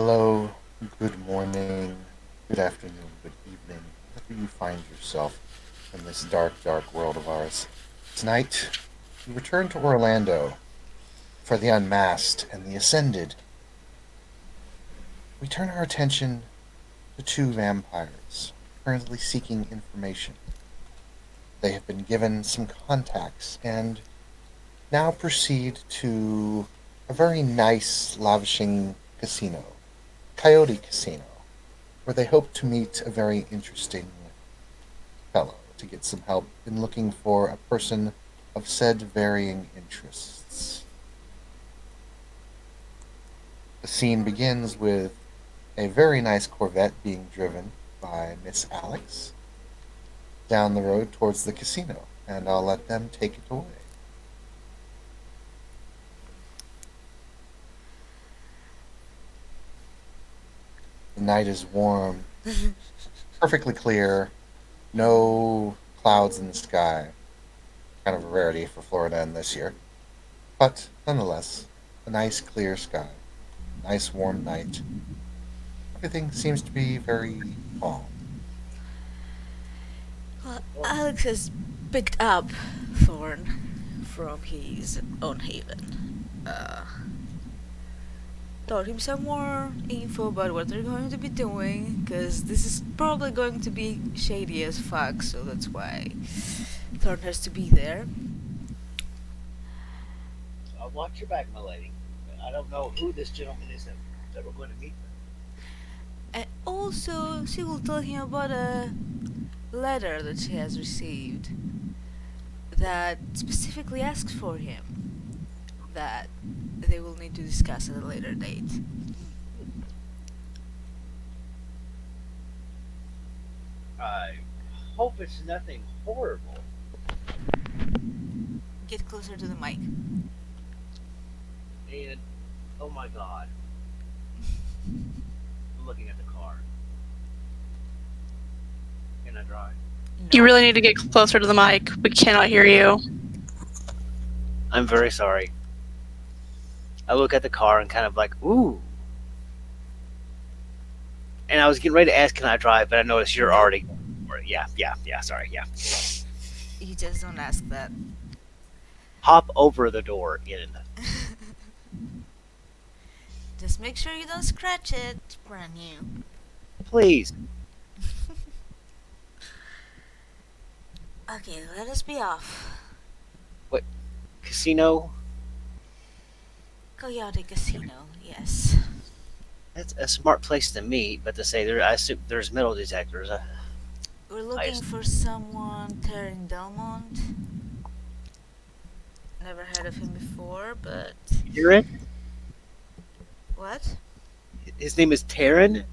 Hello, good morning, good afternoon, good evening, wherever you find yourself in this dark, dark world of ours. Tonight, we return to Orlando for the Unmasked and the Ascended. We turn our attention to two vampires currently seeking information. They have been given some contacts and now proceed to a very nice, lavishing casino, Coyote Casino, where they hope to meet a very interesting fellow to get some help in looking for a person of said varying interests. The scene begins with a very nice Corvette being driven by Miss Alex down the road towards the casino, and I'll let them take it away. The night is warm, perfectly clear, no clouds in the sky. Kind of a rarity for Florida in this year. But nonetheless, a nice clear sky, nice warm night. Everything seems to be very calm. Well, Alex has picked up Thorn from his own haven. Told him some more info about what they're going to be doing, because this is probably going to be shady as fuck, so that's why Thorn has to be there. Watch your back, my lady. I don't know who this gentleman is that we're going to meet. And also, she will tell him about a letter that she has received that specifically asks for him, that they will need to discuss at a later date. I hope it's nothing horrible. Get closer to the mic. And oh my God, I'm looking at the car. Can I drive? You No. really need to get closer to the mic. We cannot hear you. I'm very sorry. I look at the car and kind of like, ooh. And I was getting ready to ask, can I drive? But I noticed you're No. already. Yeah. Sorry, yeah. You just don't ask that. Hop over the door in. Just make sure you don't scratch it. It's brand new. Please. Okay, let us be off. What? Casino? Coyote Casino, yes. That's a smart place to meet, but to say there, I assume there's metal detectors. We're I looking just, for someone, Tarin Delmont. Never heard of him before, but. you're it? What? His name is Tarin?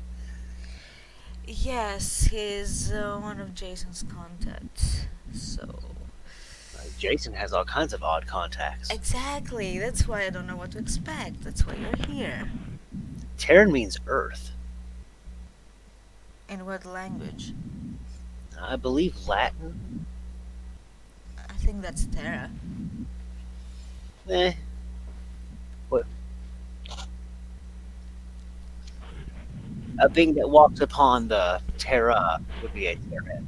Yes, he's one of Jason's contacts. So. Jason has all kinds of odd contacts. Exactly, that's why I don't know what to expect. That's why you're here. Terran means Earth. In what language? I believe Latin. I think that's Terra. Eh. What? A being that walks upon the Terra would be a Terran.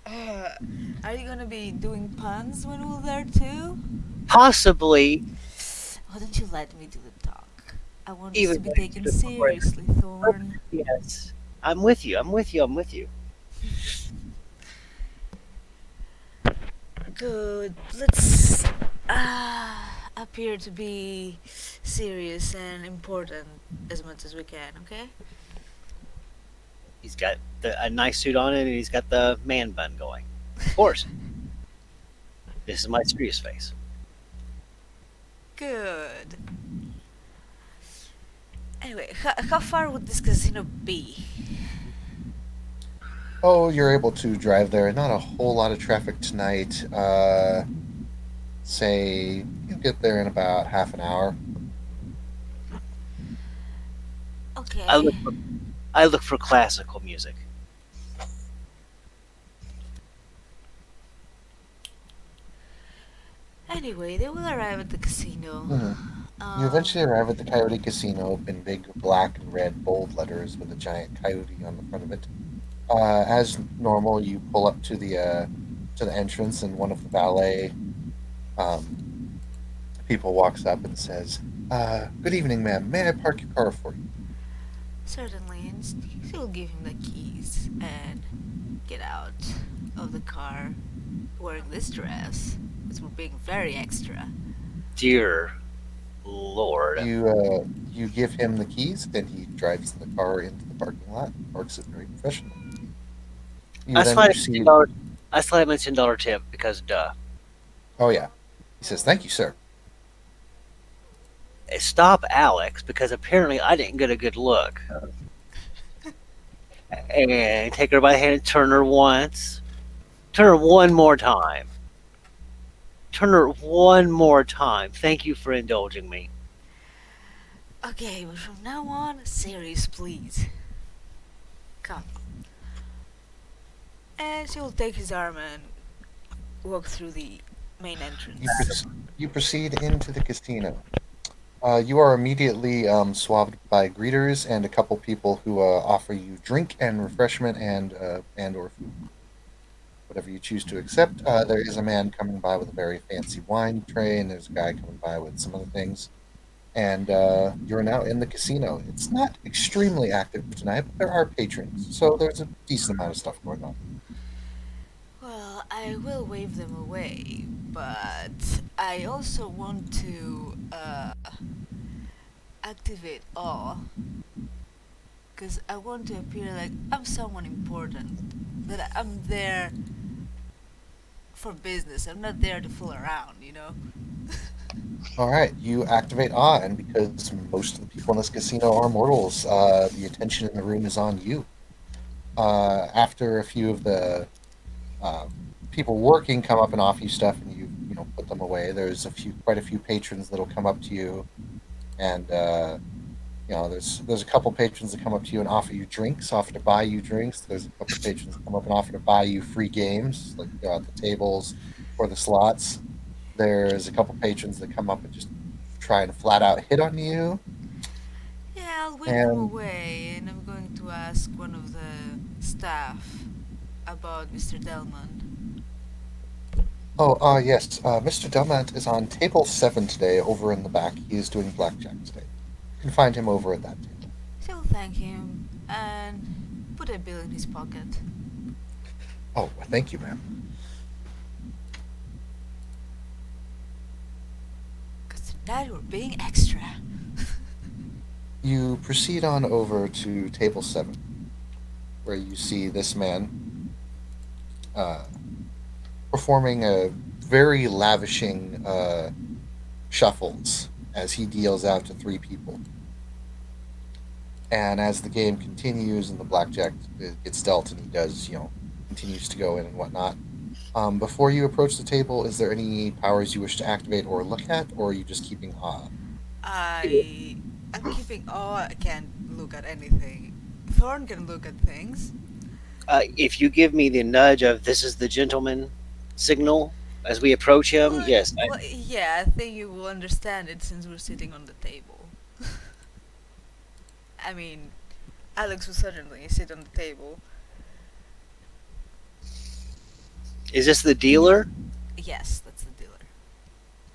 Uh, are you gonna be doing puns when we're there too? Possibly Why don't you let me do the talk? I want this to even be going to taken the point where seriously, Thorn. yes. I'm with you. I'm with you. I'm with you. Good. Let's appear to be serious and important as much as we can, okay? He's got a nice suit on and he's got the man bun going. Of course. This is my serious face. Good. Anyway, how far would this casino be? Oh, you're able to drive there. Not a whole lot of traffic tonight. Say you get there in about half an hour. I Okay. look for I look for classical music. Anyway, they will arrive at the casino. Mhm. You eventually Um, arrive at the Coyote Casino in big black and red bold letters with a giant coyote on the front of it. As normal, you pull up to the entrance, and one of the valet um, people walks up and says, "Good evening, ma'am. May I park your car for you?" certainly, and she'll give him the keys and get out of the car wearing this dress. Because we're being very extra. Dear Lord. You give him the keys, and he drives the car into the parking lot, parks it very professionally. You I then slide him a proceed. $10. I slide him a $10 tip because duh. Oh yeah, he says, "Thank you, sir." Stop Alex because apparently I didn't get a good look. And take her by the hand and turn her once. Turn her one more time. Turn her one more time. Thank you for indulging me. Okay, but from now on, serious, please. Come. And she'll take his arm and walk through the main entrance. You proceed into the casino. You are immediately swabbed by greeters and a couple people who offer you drink and refreshment and or food, whatever you choose to accept. There is a man coming by with a very fancy wine tray, and there's a guy coming by with some other things. And you're now in the casino. It's not extremely active tonight, but there are patrons, so there's a decent amount of stuff going on. Well, I will wave them away, but I also want to activate awe. Because I want to appear like I'm someone important. That I'm there for business. I'm not there to fool around, you know? All right, you activate awe, and because most of the people in this casino are mortals, the attention in the room is on you. After a few of the uh, people working come up and offer you stuff, and you know put them away. There's quite a few patrons that'll come up to you, and you know there's a couple patrons that come up to you and offer you drinks, offer to buy you drinks. There's a couple patrons that come up and offer to buy you free games, like the tables or the slots. There's a couple patrons that come up and just try and flat out hit on you, Yeah, I'll wave them and away, and I'm going to ask one of the staff about Mr. Delmont. oh, yes, Mr. Delmont is on table 7 today, over in the back. He is doing blackjack today. You can find him over at that table. She'll thank him and put a bill in his pocket. Oh, well, thank you, ma'am. Because tonight we're being extra. You proceed on over to table 7, where you see this man uh, performing a very lavishing shuffles as he deals out to 3 people. And as the game continues and the blackjack gets dealt and he does, continues to go in and whatnot. Before you approach the table, is there any powers you wish to activate or look at, or are you just keeping awe? I'm keeping awe. I can't look at anything. Thorn can look at things. If you give me the nudge of this is the gentleman signal as we approach him, Well, yes. well, yeah, I think you will understand it since we're sitting on the table. I mean, Alex will certainly sit on the table. Is this the dealer? Yes, that's the dealer.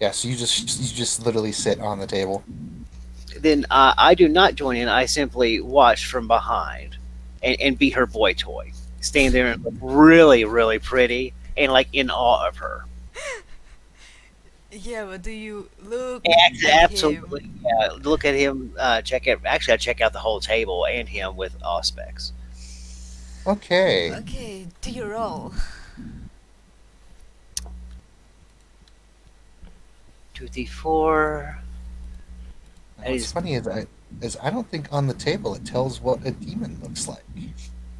Yeah, so you just literally sit on the table. Then I do not join in. I simply watch from behind and be her boy toy. Stand there and look really, really pretty and like in awe of her. Yeah, but do you look Absolutely. him? Yeah, look at him. Check it. Actually, I check out the whole table and him with awe specs. Okay. Okay, do your roll. 2d4. What's funny is I don't think on the table it tells what a demon looks like.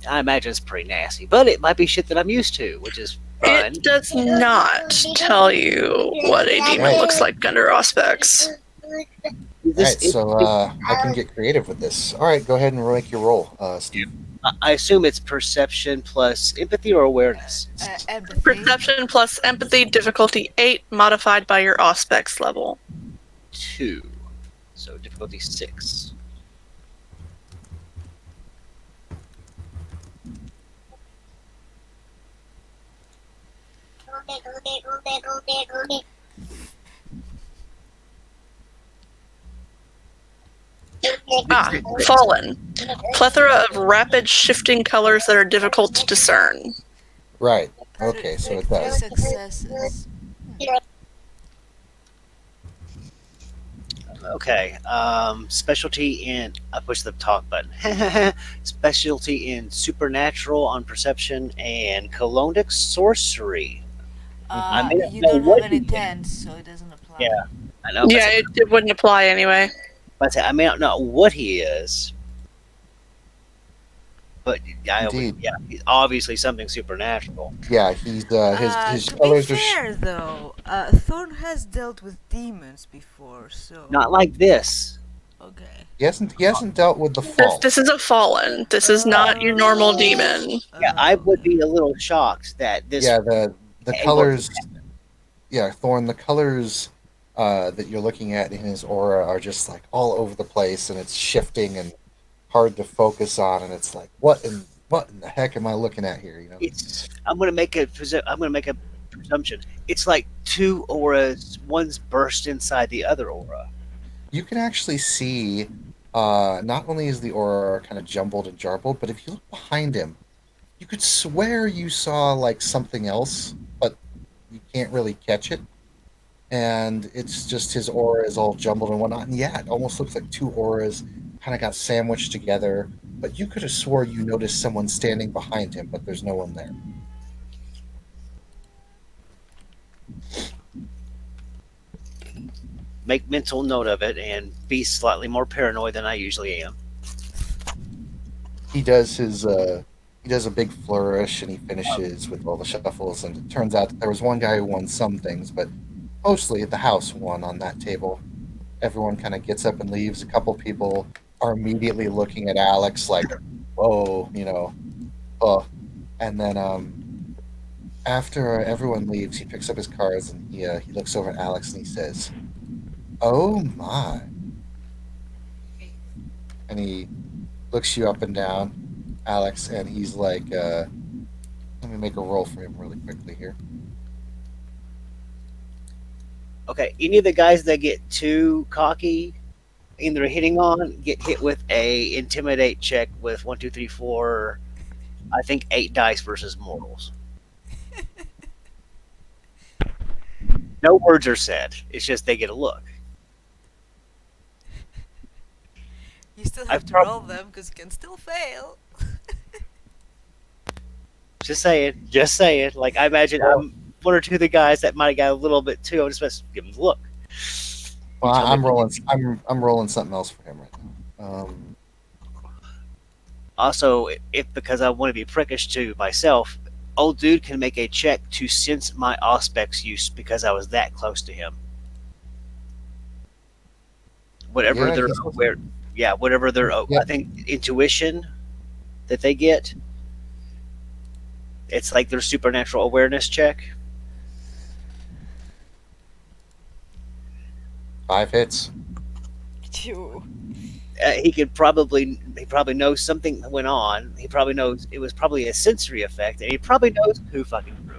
I imagine it's pretty nasty, but it might be shit that I'm used to, which is fun. It does not tell you what a demon Right. looks like under aspects. Alright, so I can get creative with this. Alright, go ahead and make your roll, Steve. I assume it's perception plus empathy or awareness. Empathy. Perception plus empathy, difficulty 8, modified by your aspects level. 2. So difficulty 6. Fallen. Plethora of rapid shifting colors that are difficult to discern. Right. Okay, so it Three does. successes. Okay. Specialty in. I push the talk button. Specialty in supernatural on perception and colonic sorcery. I may not You know don't have what any he is. tens, so it doesn't apply. Yeah, I know. Yeah, it wouldn't apply anyway. But I may not know what he is. But Indeed. he's obviously something supernatural. Yeah, he's his To be colors are fair, though, Thorn has dealt with demons before, so Not like this. okay. he hasn't dealt with the fall. This is a fallen. This is not your normal demon. Yeah, I would be a little shocked that this. Yeah, the Hey, colors. Yeah, Thorn. The colors that you're looking at in his aura are just like all over the place, and it's shifting and hard to focus on. And it's like, what in the heck am I looking at here? You know. It's. I'm gonna make a presumption. It's like two auras. One's burst inside the other aura. You can actually see. Not only is the aura kind of jumbled and jarbled, but if you look behind him, you could swear you saw like something else, but you can't really catch it. And it's just his aura is all jumbled and whatnot. And yeah, it almost looks like two auras kind of got sandwiched together. But you could have swore you noticed someone standing behind him, but there's no one there. Make mental note of it and be slightly more paranoid than I usually am. He does a big flourish and he finishes with all the shuffles. And it turns out that there was one guy who won some things, but mostly the house won on that table. Everyone kind of gets up and leaves. A couple people are immediately looking at Alex like, whoa, and then after everyone leaves, he picks up his cards and he looks over at Alex and he says, "Oh my," and he looks you up and down, Alex, and he's like, "Let me make a roll for him really quickly here." Okay, any of the guys that get too cocky in their hitting on get hit with a intimidate check with 1, 2, 3, 4. I think 8 dice versus mortals. No words are said. It's just they get a look. You still have I've to prob- roll them because you can still fail. Just say it. Like I imagine I'm one or two of the guys that might have got a little bit too. I'm just supposed to give them a look. Well, Tell me I'm what rolling. I'm rolling something else for him right now. Also, if because I want to be prickish to myself, old dude can make a check to sense my aspects use because I was that close to him. Whatever Yeah, they're he's- aware, whatever their Yeah. I think intuition that they get, it's like their supernatural awareness check. 5 hits. Phew. He probably knows something went on. He probably knows it was probably a sensory effect, and he probably knows who fucking threw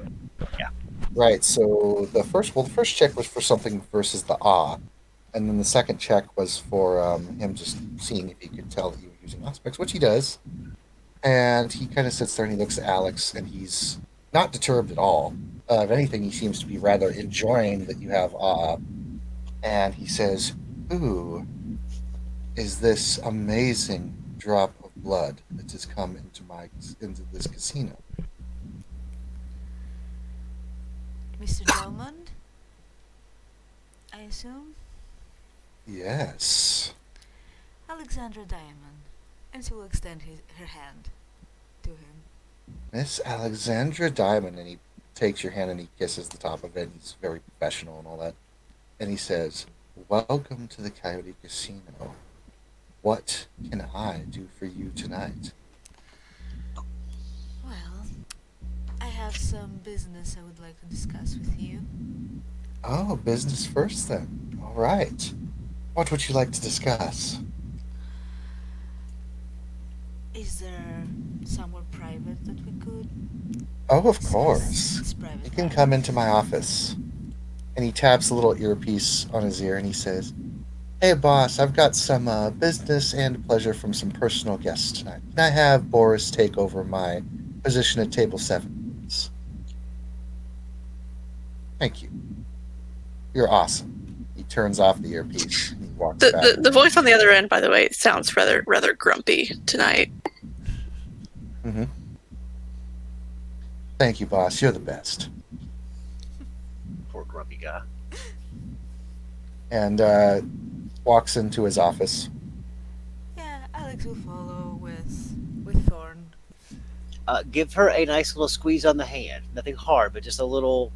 it. Right. So the first check was for something versus the awe, and then the second check was for him just seeing if he could tell that you were using aspects, which he does. And he kind of sits there and he looks at Alex, and he's not disturbed at all. If anything, he seems to be rather enjoying that you have awe. And he says, "Who is this amazing drop of blood that has come into this casino?" Mr. Delmont? I assume? Yes. Alexandra Diamond. And she will extend her hand to him. Miss Alexandra Diamond, and he takes your hand and he kisses the top of it. And he's very professional and all that. And he says, "Welcome to the Coyote Casino. What can I do for you tonight?" Well, I have some business I would like to discuss with you. Oh, business first then. All right. What would you like to discuss? Is there somewhere private that we could? Oh, of It's course. it's You private can matter. come into my office. And he taps a little earpiece on his ear and he says, Hey, boss, I've got some business and pleasure from some personal guests tonight. Can I have Boris take over my position at table 7, please? Thank you. You're awesome. He turns off the earpiece and he walks The, back. the voice on the other end, by the way, sounds rather grumpy tonight. Mm-hmm. Thank you, boss. You're the best. Poor grumpy guy. And walks into his office. Yeah, Alex will follow with Thorn. Give her a nice little squeeze on the hand. Nothing hard, but just a little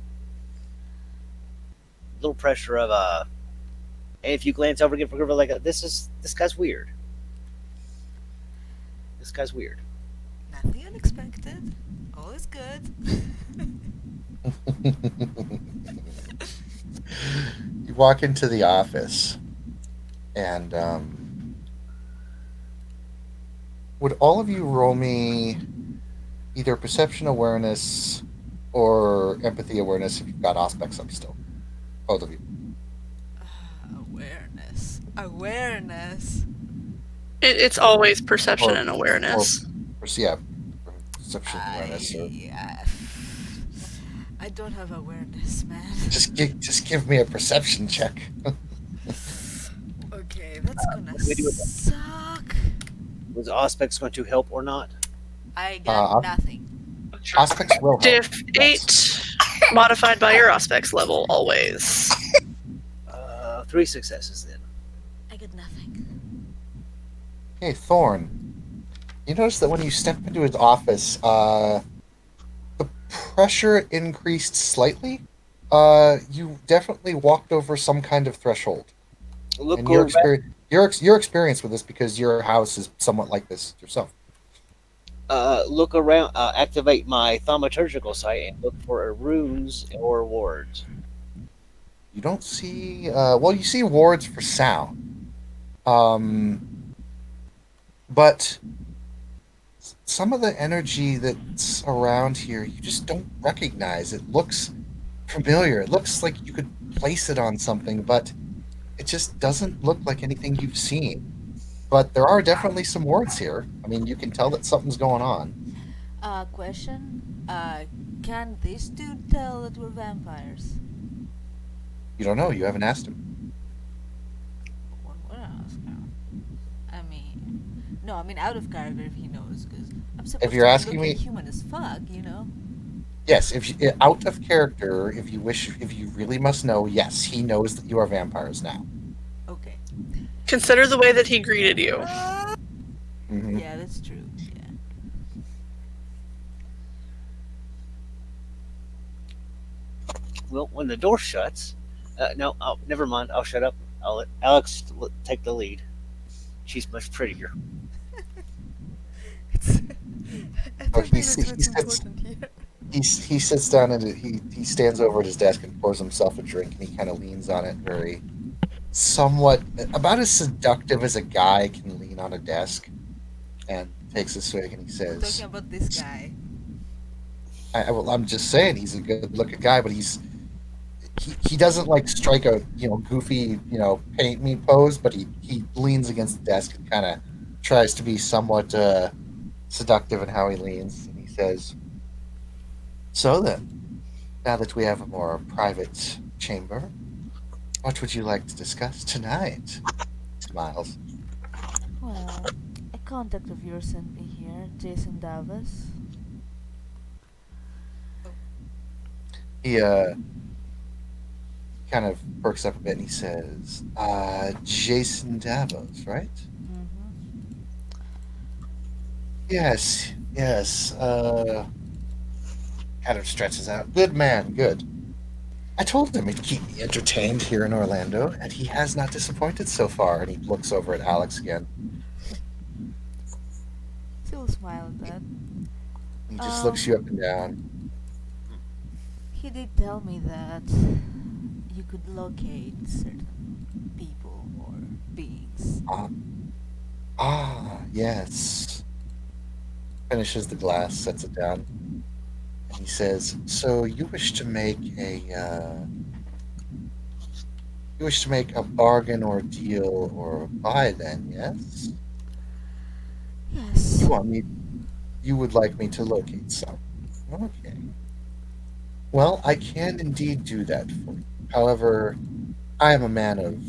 pressure of And if you glance over, give her like this guy's weird. This guy's weird. Nothing unexpected. All is good. You walk into the office, and would all of you roll me either perception awareness or empathy awareness if you've got aspects up still? Both of you. Awareness. Awareness. It's always perception Or, and or awareness. yeah, perception awareness. Or I don't have awareness, man. just give me a perception check. Okay, that's gonna What do we do with that? suck. Was Auspex going to help or not? I got Uh, nothing. Aspects will help. Diff Yes. 8 modified by your aspects level, always. 3 successes then. I got nothing. Okay, Thorn. You notice that when you step into his office, the pressure increased slightly. You definitely walked over some kind of threshold. Look And your around, experience, your experience with this because your house is somewhat like this yourself. activate my thaumaturgical sight and look for runes or wards. You don't see. Well, you see wards for sound, but some of the energy that's around here you just don't recognize. It looks familiar. It looks like you could place it on something, but it just doesn't look like anything you've seen. But there are definitely some wards here. I mean, you can tell that something's going on. Question. Can this dude tell that we're vampires? You don't know. You haven't asked him. What would I ask him? I mean, no, I mean out of character if he knows, because I'm supposed you're to be asking looking me- human as fuck, you know. Yes, if you, out of character, if you really must know, yes, he knows that you are vampires now. Okay. Consider the way that he greeted you. Mhm. Yeah, that's true. Yeah. Well, when the door shuts, no, never mind. I'll shut up. I'll let Alex take the lead. She's much prettier. I don't think that's what's important here. He sits down and he stands over at his desk and pours himself a drink and he kind of leans on it very somewhat about as seductive as a guy can lean on a desk and takes a swig and he says Talking about this guy. I'm just saying he's a good looking guy but he doesn't like strike a goofy paint me pose but he leans against the desk and kind of tries to be somewhat seductive in how he leans and he says, so then, now that we have a more private chamber, what would you like to discuss tonight? He smiles. Well, a contact of yours sent me here, Jason Davis. He kind of perks up a bit and he says, Jason Davos, right? Mm-hmm. Yes, yes. Kind of stretches out. Good man, good. I told him he'd keep me entertained here in Orlando, and he has not disappointed so far. And he looks over at Alex again. Still smile at that. He just looks you up and down. He did tell me that you could locate certain people or Yes. Finishes the glass, sets it down, and he says, "So you wish to make a bargain or deal or buy, then? Yes. You Yes. want me? You would like me to locate some? Okay. Well, I can indeed do that for you. However, I am a man of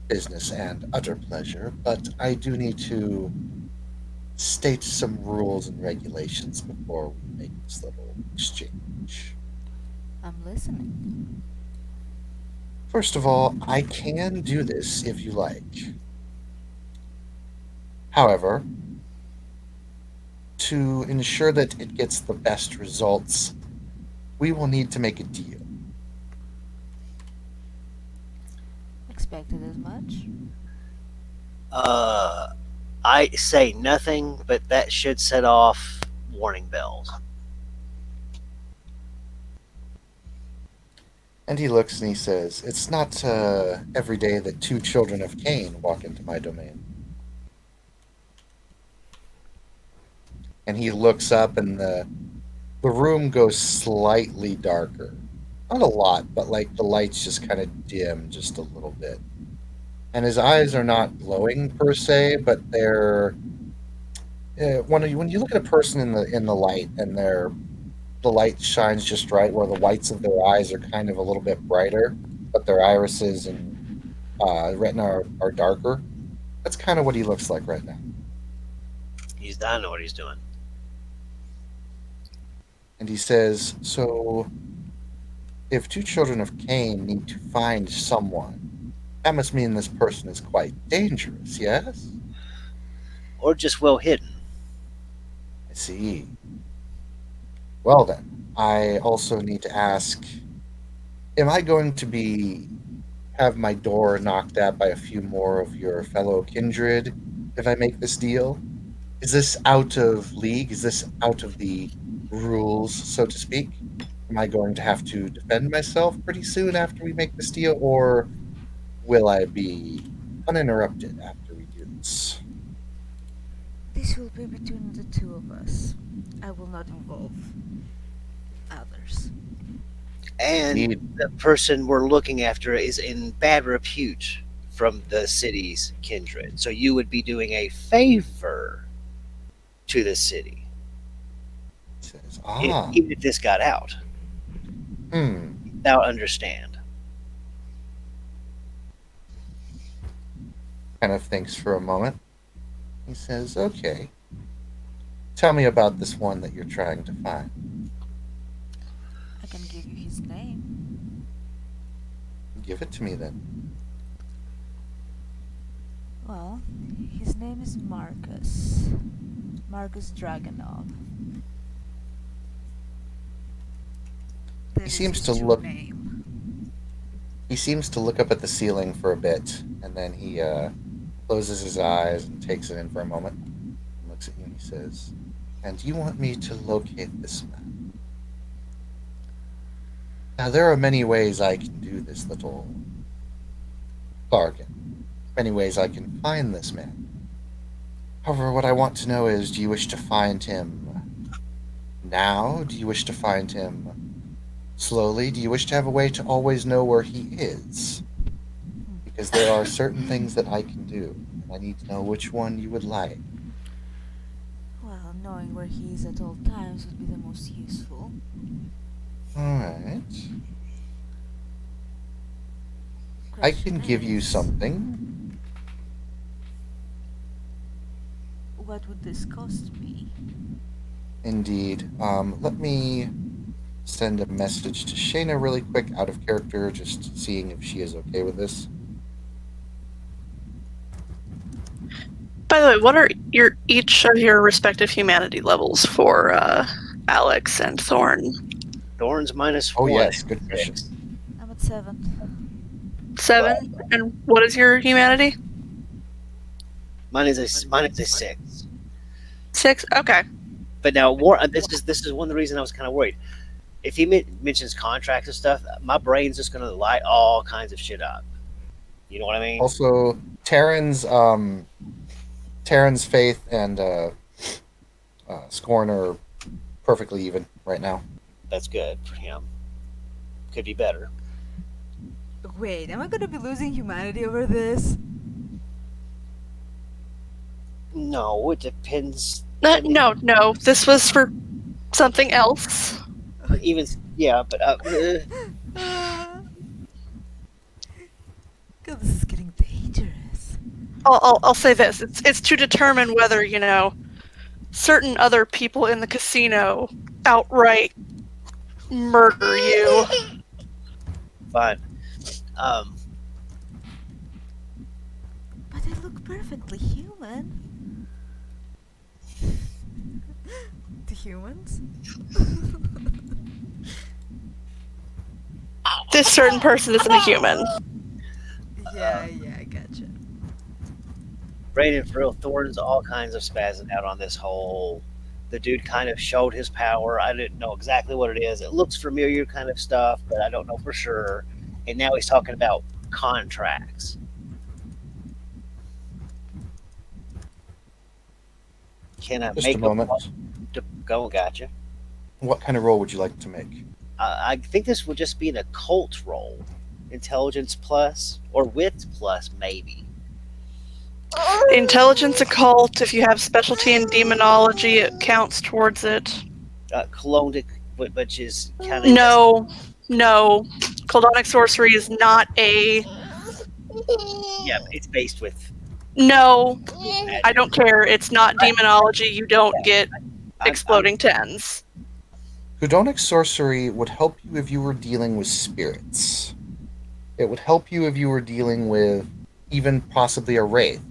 business and utter pleasure, but I do need to state some rules and regulations before we make this little exchange. I'm listening. First of all, I can do this if you like. However, to ensure that it gets the best results, we will need to make a deal. Expected as much. I say nothing, but that should set off warning bells. And he looks and he says, "It's not every day that two children of Cain walk into my domain." And he looks up, and the room goes slightly darker. Not a lot, but like the lights just kind of dim just a little bit. And his eyes are not glowing per se, but they're when you look at a person in the light, and the light shines just right where the whites of their eyes are kind of a little bit brighter, but their irises and retina are darker. That's kind of what he looks like right now. I know what he's doing. And he says, "So, if two children of Cain need to find someone, that must mean this person is quite dangerous, yes?" Or just well hidden. I see. Well then, I also need to ask, am I going to have my door knocked at by a few more of your fellow kindred if I make this deal? Is this out of league? Is this out of the rules, so to speak? Am I going to have to defend myself pretty soon after we make this deal, or will I be uninterrupted after we do this? This will be between the two of us. I will not involve others. And Indeed. the person we're looking after is in bad repute from the city's kindred. So you would be doing a favor to the city, He says, "Ah, even if this got out. hmm." Now understand. Kind of thinks for a moment. He says, "Okay. Tell me about this one that you're trying to find." I can give you his name. Give it to me then. Well, his name is Marcus. Marcus Dragonov. That is seems his to true look- name. He seems to look up at the ceiling for a bit, and then he closes his eyes and takes it in for a moment. And looks at you and he says, "And you want me to locate this man? Now, there are many ways I can do this little bargain. Many ways I can find this man. However, what I want to know is, do you wish to find him now? Do you wish to find him slowly? Do you wish to have a way to always know where he is? Because there are certain things that I can do, and I need to know which one you would like." Well, knowing where he is at all times would be the most useful. Alright. I can Question give you is, something. What would this cost me? Indeed. Let me send a message to Shayna really quick, out of character, just seeing if she is okay with this. By the way, what are each of your respective humanity levels for Alex and Thorn? Thorns minus Oh, 1. yes, good question. I'm at 7. 7. And what is your humanity? Mine is a 6. 6. Okay. But now, this is one of the reasons I was kind of worried. If he mentions contracts and stuff, my brain's just going to light all kinds of shit up. You know what I mean? Also, Tarin's faith and Scorn are perfectly even right now. That's good for him. Could be better. Wait, am I gonna be losing humanity over this? No, it depends. I mean, No. This was for something else. even yeah, but Ah, God, this is getting dangerous. I'll say this: it's to determine whether certain other people in the casino outright murder you. fine. Um, But I look perfectly human. To humans? This certain person isn't a human. Yeah, I gotcha. Brayden, for real, Thorn's all kinds of spazzing out on this whole. The dude kind of showed his power. I didn't know exactly what it is. It looks familiar, kind of stuff, but I don't know for sure. And now he's talking about contracts. Can I Just make a moment. go? Gotcha. What kind of roll would you like to make? I think this would just be an occult roll, intelligence plus or wit plus, maybe. Intelligence occult. If you have specialty in demonology, it counts towards it. Colonic, which is kind of No. Coldonic sorcery is not a. yeah. It's based with No, magic. I don't care. It's not demonology. You don't get I'm- exploding tens. Gudonic sorcery would help you if you were dealing with spirits. It would help you if you were dealing with even possibly a wraith,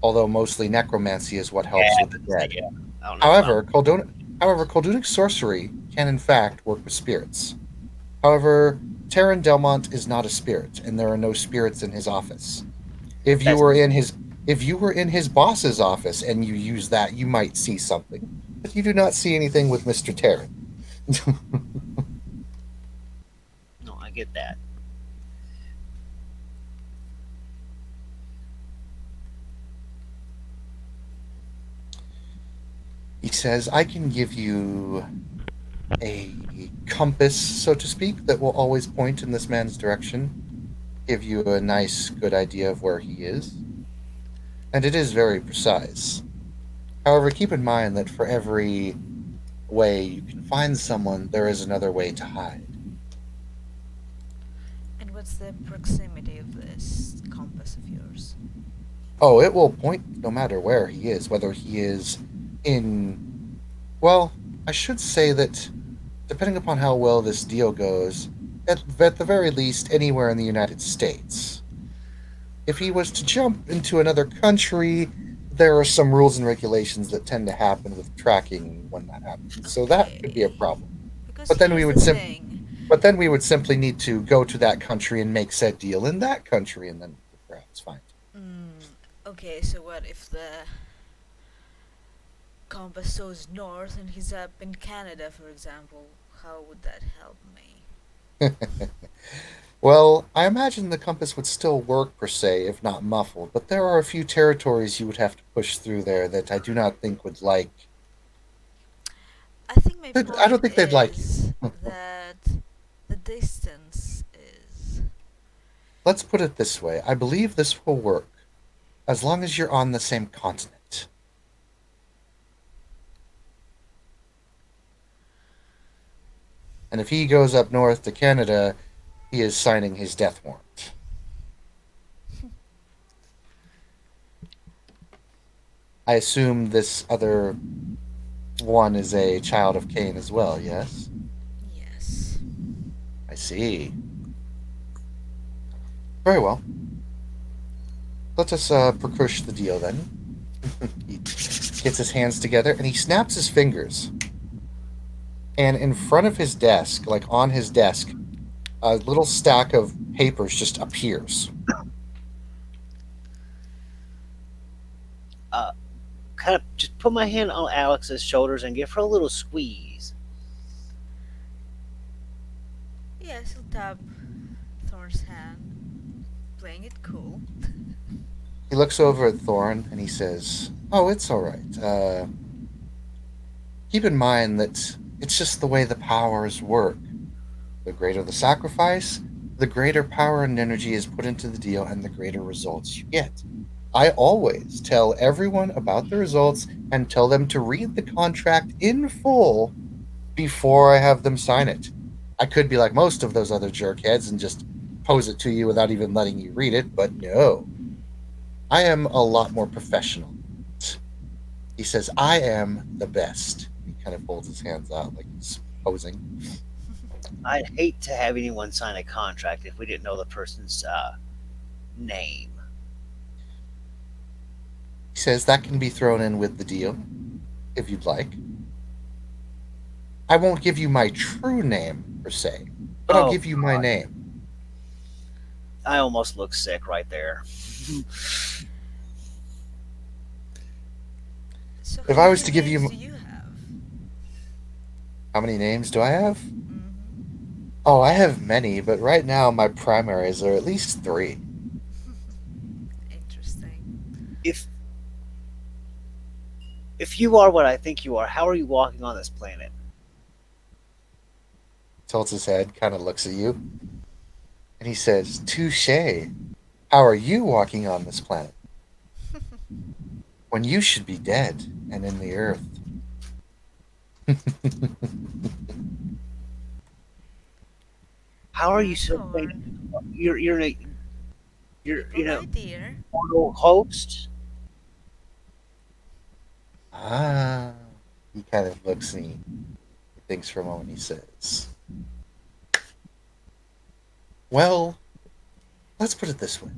although mostly necromancy is what helps with the dead. Yeah, I don't know However, Koldunic sorcery can in fact work with spirits. However, Tarin Delmont is not a spirit, and there are no spirits in his office. If you were in his boss's office and you use that, you might see something, but you do not see anything with Mr. Tarin. No, I get that. He says, "I can give you a compass, so to speak, that will always point in this man's direction, give you a nice, good idea of where he is. And it is very precise. However, keep in mind that for every way you can find someone, there is another way to hide. And what's the proximity of this compass of yours? Oh, it will point no matter where he is, whether he is in. Well, I should say that depending upon how well this deal goes, at the very least, anywhere in the United States. If he was to jump into another country, there are some rules and regulations that tend to happen with tracking when that happens. So that could be a problem. Because But then we here's would the thing. But then we would simply need to go to that country and make said deal in that country, and then perhaps find. Okay, so what if the compass shows north and he's up in Canada, for example? How would that help me? Well, I imagine the compass would still work per se, if not muffled, but there are a few territories you would have to push through there that I do not think would like. I think my point I don't think they'd like is you. that the distance is. Let's put it this way. I believe this will work as long as you're on the same continent. And if he goes up north to Canada, he is signing his death warrant. I assume this other one is a child of Cain as well, yes? Yes. I see. Very well. Let us percush the deal then. He gets his hands together and he snaps his fingers. And in front of his desk, like on his desk, a little stack of papers just appears. Kind of just put my hand on Alex's shoulders and give her a little squeeze. Yes, he'll tap Thorn's hand playing it cool. He looks over at Thorn and he says, "Oh, it's all right. Keep in mind that it's just the way the powers work. The greater the sacrifice, the greater power and energy is put into the deal and the greater results you get. I always tell everyone about the results and tell them to read the contract in full before I have them sign it. I could be like most of those other jerkheads and just pose it to you without even letting you read it, but no. I am a lot more professional. He says, I am the best." He kind of folds his hands out like he's posing. I'd hate to have anyone sign a contract if we didn't know the person's name. He says, "That can be thrown in with the deal, if you'd like. I won't give you my true name, per se, but I'll Oh, give you my name." I almost look sick right there. So If how I was many to give names you. do you have? How many names do I have? Hmm. Oh, I have many, but right now my primaries are at least three. Interesting. If if you are what I think you are, how are you walking on this planet? Tilts his head, kind of looks at you, and he says, "Touche. How are you walking on this planet? When you should be dead and in the earth." How are you Now, so famous? Thorn, You're a, be you're polite, dear. mortal host. Ah. He kind of looks and he thinks for a moment. He says, "Well, let's put it this way.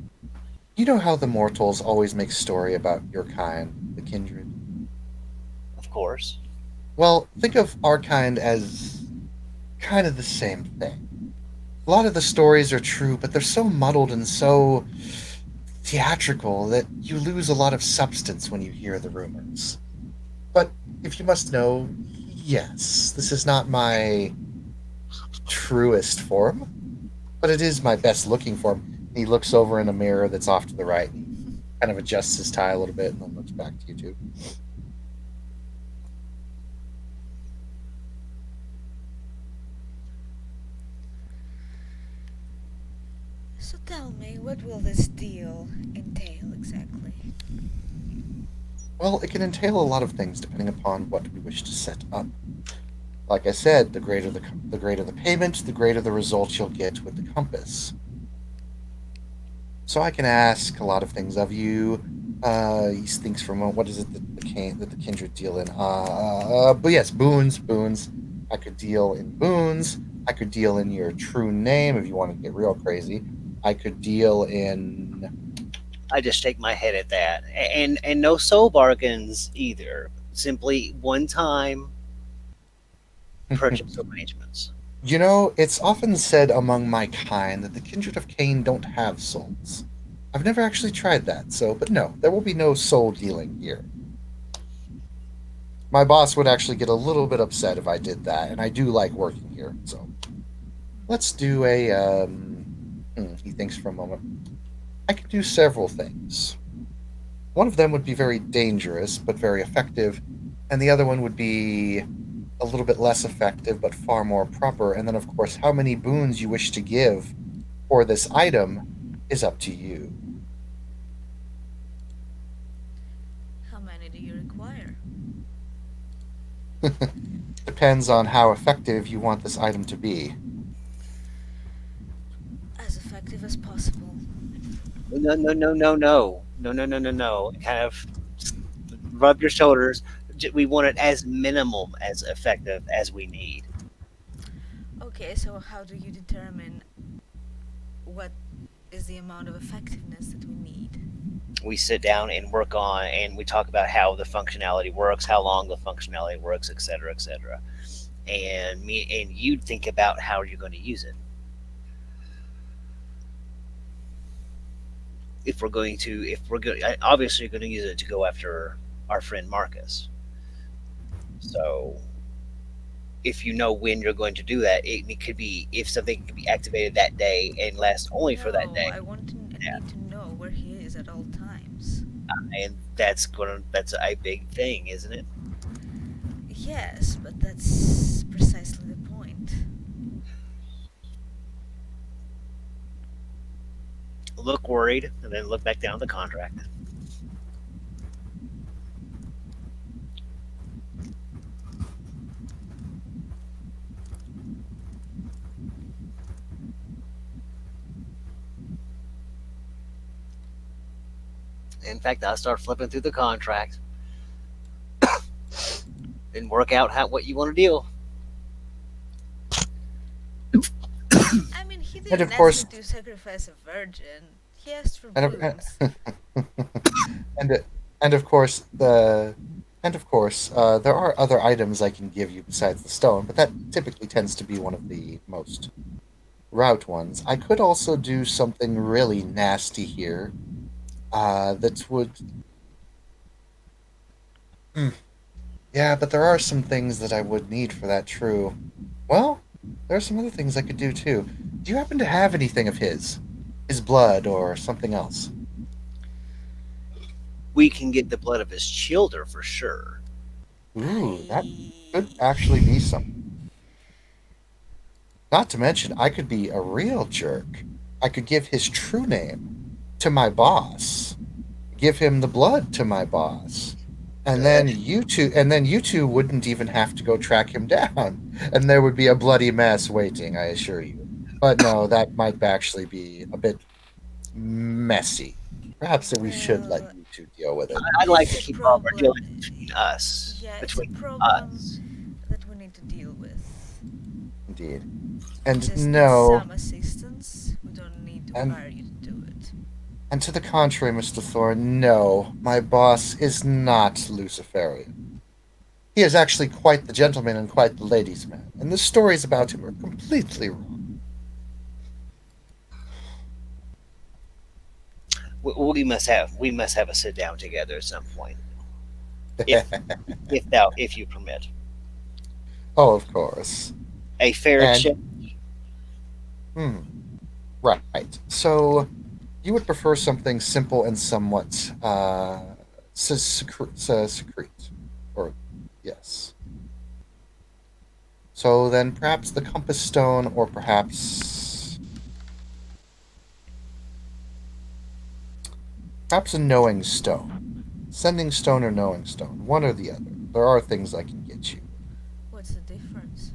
You know how the mortals always make story about your kind, the kindred? Of course. Well, think of our kind as kind of the same thing. A lot of the stories are true, but they're so muddled and so theatrical that you lose a lot of substance when you hear the rumors. But if you must know, yes, this is not my truest form, but it is my best looking form." He looks over in a mirror that's off to the right and he kind of adjusts his tie a little bit and then looks back to you two. So tell me, what will this deal entail exactly? Well, it can entail a lot of things depending upon what we wish to set up. Like I said, the greater the payment, the greater the results you'll get with the compass. So I can ask a lot of things of you. He thinks for a moment, what is it that the kindred deal in? But yes, boons. I could deal in boons. I could deal in your true name if you want to get real crazy. I could deal in. I just shake my head at that, and no soul bargains either. Simply one time purchase arrangements. You know, it's often said among my kind that the kindred of Cain don't have souls. I've never actually tried that, so, but no, there will be no soul dealing here. My boss would actually get a little bit upset if I did that, and I do like working here, so let's do a. He thinks for a moment. I could do several things. One of them would be very dangerous, but very effective, and the other one would be a little bit less effective, but far more proper. And then, of course, how many boons you wish to give for this item is up to you. How many do you require? Depends on how effective you want this item to be. As effective as possible. No, no, no, no, no, no, no, no, no, no. Kind of rub your shoulders. We want it as minimum as effective as we need. Okay, so how do you determine what is the amount of effectiveness that we need? We sit down and work on, and we talk about how the functionality works, how long the functionality works, etc., etc. And me and you think about how you're going to use it. If we're going, obviously, you're going to use it to go after our friend Marcus. So if you know when you're going to do that, it could be if something can be activated that day and last only for that No, day. I want need to know where he is at all times. and that's a big thing, isn't it? Yes, but that's precisely the point. Look worried, and then look back down the contract. In fact, I'll start flipping through the contract and work out what you want to deal. I mean, he And didn't of ask course, me to sacrifice a virgin. He asked for and boons. and and of course there are other items I can give you besides the stone, but that typically tends to be one of the most route ones. I could also do something really nasty here. That would. Hmm, yeah, but there are some things that I would need for that. True. Well, there are some other things I could do too. Do you happen to have anything of his blood, or something else? We can get the blood of his children for sure. Ooh, that could I. actually be something. Not to mention, I could be a real jerk. I could give his true name to my boss, give him the blood to my boss, Uh, and then you two wouldn't even have to go track him down, and there would be a bloody mess waiting, I assure you. But no, that might actually be a bit messy. Perhaps that we should let Well, you two deal with it. I'd like it's to a keep all of our problem. dealings between us. Yeah, it's a Between problem us. that we need to deal with. Indeed. We And just need no, some assistance. We don't need to and hire you to do it. and to the contrary, Mr. Thorn, no, my boss is not Luciferian. He is actually quite the gentleman and quite the ladies' man, and the stories about him are completely wrong. We must have a sit down together at some point, if if you permit. Oh, of course. A fair And exchange. hmm, right. So you would prefer something simple and somewhat secrete, or yes. So then perhaps the compass stone, or perhaps a knowing stone. Sending stone or knowing stone, one or the other. There are things I can get you. What's the difference?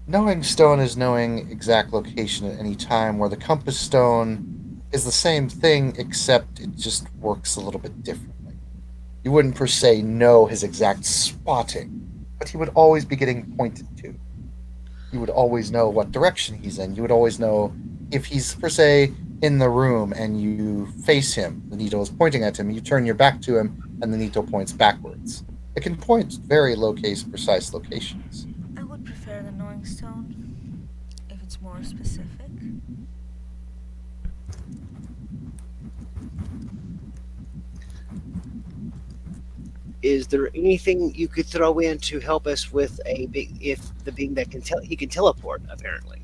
Knowing stone is knowing exact location at any time, where the compass stone is the same thing, except it just works a little bit differently. You wouldn't per se know his exact spotting, but he would always be getting pointed to. You would always know what direction he's in. You would always know if he's, per se, in the room and you face him, the needle is pointing at him, you turn your back to him, and the needle points backwards. It can point very precise locations. I would prefer the knowing stone if it's more specific. Is there anything you could throw in to help us with if the being that he can teleport, apparently.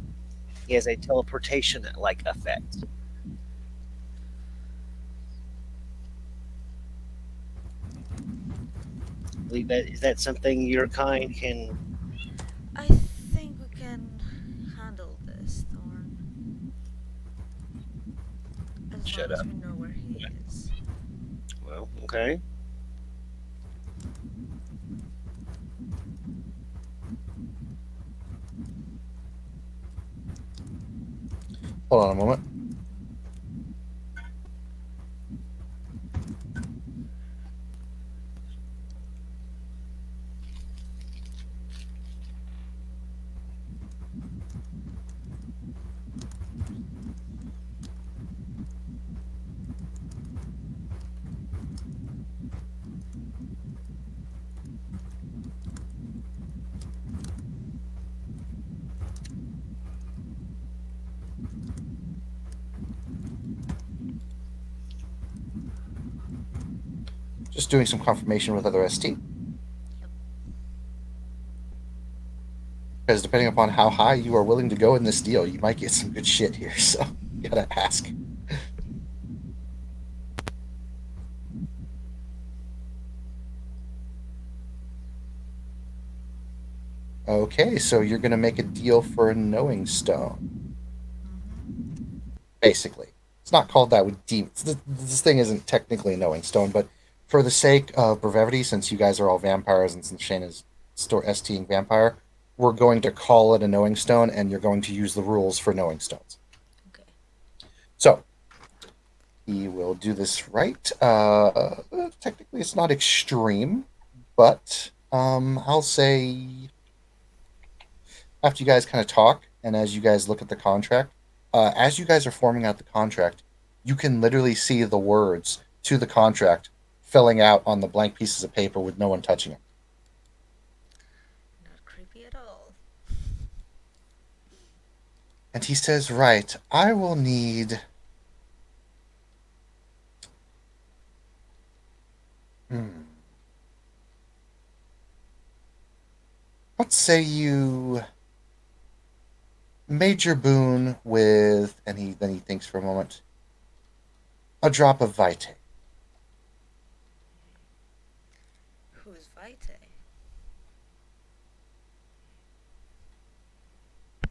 He has a teleportation like effect. I believe that is that something your kind can I think we can handle this, Thorn, as shut long as up. we know where he is. Well, okay. Hold on a moment. Just doing some confirmation with other ST. Because depending upon how high you are willing to go in this deal, you might get some good shit here. So Gotta ask. Okay, so you're gonna make a deal for a knowing stone. Basically, it's not called that with demons. This thing isn't technically a knowing stone, but for the sake of brevity, since you guys are all vampires and since Shane is STing vampire, we're going to call it a knowing stone, and you're going to use the rules for knowing stones. Okay. So he will do this right. Technically, it's not extreme, but I'll say after you guys kind of talk and as you guys look at the contract, as you guys are forming out the contract, you can literally see the words to the contract filling out on the blank pieces of paper with no one touching them. Not creepy at all. And he says, right, I will need... Let's say you major boon with, and then he thinks for a moment, a drop of vitae. Who's Vitae?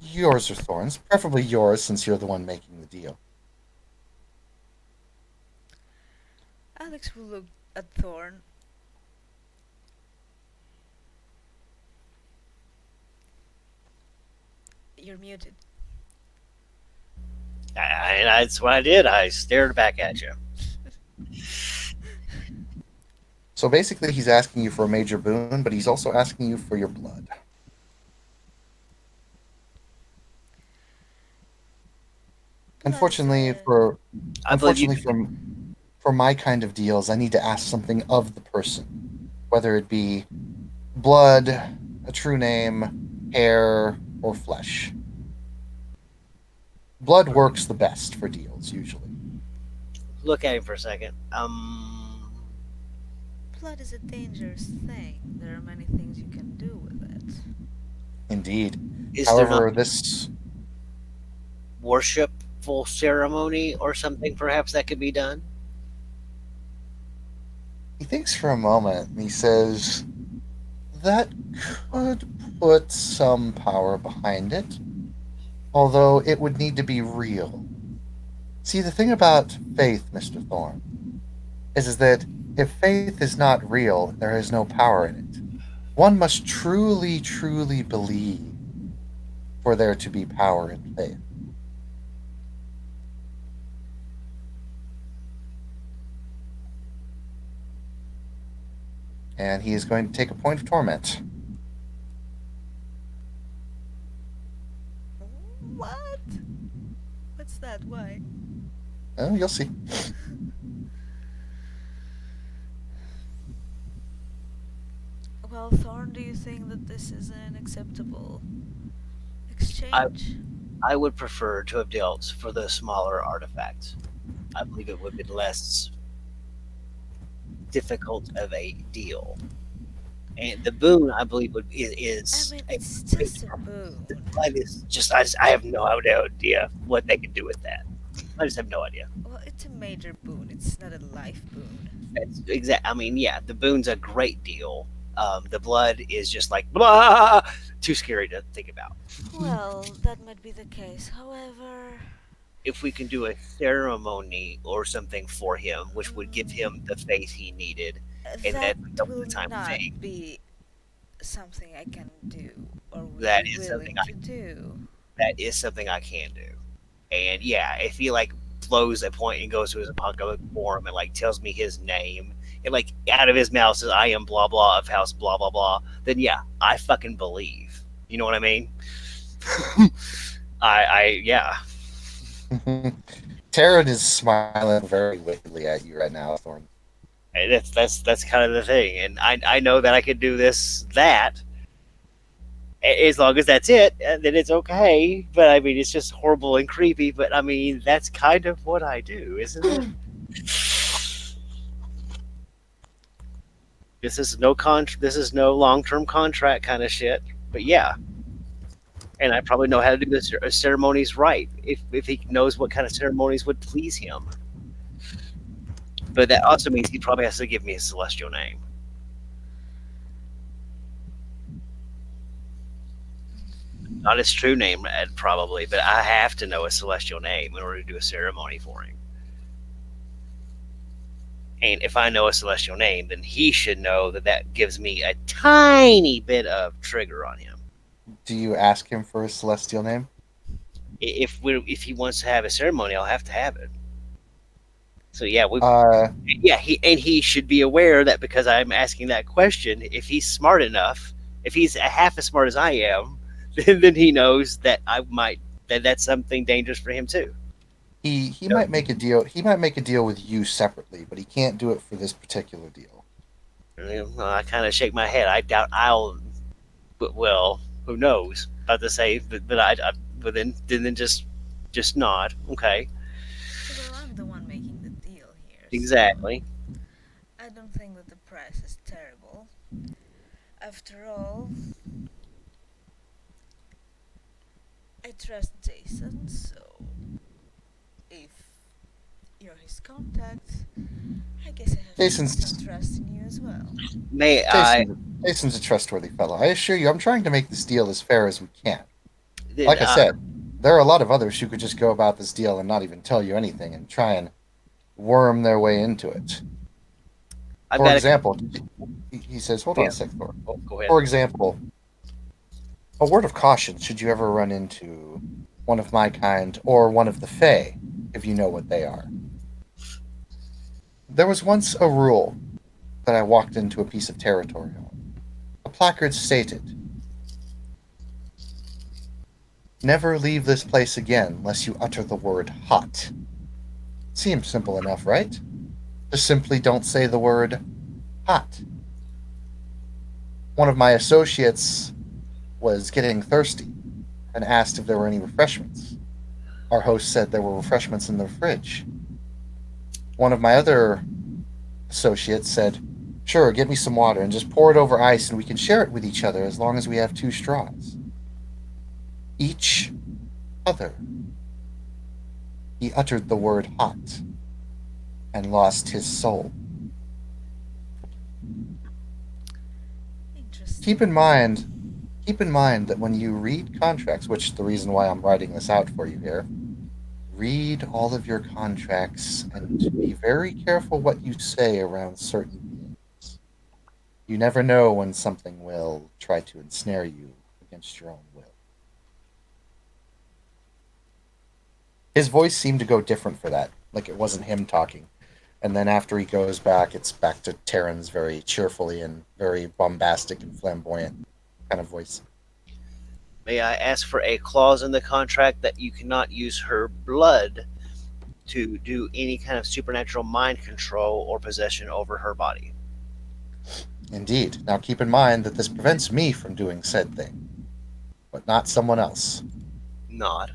Yours or Thorn's, preferably yours since you're the one making the deal. Alex will look at Thorn. You're muted. That's what I did. I stared back at you. So basically, he's asking you for a major boon, but he's also asking you for your blood. Unfortunately, I believe you. for my kind of deals, I need to ask something of the person, whether it be blood, a true name, hair, or flesh. Blood works the best for deals, usually. Look at him for a second. Blood is a dangerous thing. There are many things you can do with it. Indeed. Is there However, not this worshipful ceremony or something perhaps that could be done? he thinks for a moment and he says, that could put some power behind it, although it would need to be real. See, the thing about faith, Mr. Thorn, is that if faith is not real, there is no power in it. One must truly, truly believe for there to be power in faith. And he is going to take a point of torment. What? What's that? Why? Oh, you'll see. Well, Thorn, do you think that this is an acceptable exchange? I would prefer to have dealt for the smaller artifacts. I believe it would be less difficult of a deal. And the boon, I believe, is I mean, a it's great just a boon. That is just I have no idea what they can do with that. I just have no idea. Well, it's a major boon. It's not a life boon. It's exact. I mean, yeah, the boon's a great deal. The blood is just like blah, too scary to think about. Well, that might be the case. However, If we can do a ceremony or something for him, which would give him the faith he needed, and that then double will the time not thing, be something I can do or would that be is willing something to do. that is something I can do. And yeah, if he like blows a point and goes to his apocalyptic form and like tells me his name and like out of his mouth says I am blah blah of house blah blah blah, then yeah, I fucking believe. You know what I mean? Yeah. Tarin is smiling very wickedly at you right now, Thorn. And that's kind of the thing, and I know that I could do that. As long as that's it, then it's okay. But I mean, it's just horrible and creepy. But I mean, that's kind of what I do, isn't it? This is no long-term contract kind of shit. But yeah, and I probably know how to do the ceremonies right if he knows what kind of ceremonies would please him. But that also means he probably has to give me a celestial name. Not his true name, probably, but I have to know a celestial name in order to do a ceremony for him. And if I know a celestial name, then he should know that that gives me a tiny bit of trigger on him. Do you ask him for his celestial name? If he wants to have a ceremony, I'll have to have it. So yeah, Uh, he should be aware that because I'm asking that question, if he's smart enough, if he's half as smart as I am, then he knows that that's something dangerous for him too. he might make a deal. He might make a deal with you separately, but he can't do it for this particular deal. Well, I kind of shake my head. I doubt I'll. But, well, who knows? About to say but then just nod. Okay, Well, I'm the one making the deal here. exactly. So I don't think that the price is terrible. After all, I trust Jason, so if you're his contact, I guess I have Jason's- some trust in you as well. May I? Jason's a trustworthy fellow. I assure you, I'm trying to make this deal as fair as we can. Then, Like I said, there are a lot of others who could just go about this deal and not even tell you anything and try and worm their way into it. I've For got example, he says, hold on a sec, Thor. go ahead. For example, a word of caution should you ever run into one of my kind or one of the Fae, if you know what they are. There was once a rule that I walked into a piece of territory on. A placard stated, "Never leave this place again unless you utter the word hot." Seems simple enough, right? Just simply don't say the word hot. One of my associates was getting thirsty and asked if there were any refreshments. Our host said there were refreshments in the fridge. One of my other associates said, "Sure, get me some water and just pour it over ice and we can share it with each other as long as we have 2 straws." Each other. He uttered the word hot and lost his soul. Interesting. Keep in mind that when you read contracts, which is the reason why I'm writing this out for you here, read all of your contracts and be very careful what you say around certain beings. You never know when something will try to ensnare you against your own will. His voice seemed to go different for that, like it wasn't him talking. And then after he goes back, it's back to Tarin's very cheerfully and very bombastic and flamboyant kind of voice. May I ask for a clause in the contract that you cannot use her blood to do any kind of supernatural mind control or possession over her body? Indeed. Now keep in mind that this prevents me from doing said thing, but not someone else. Nod.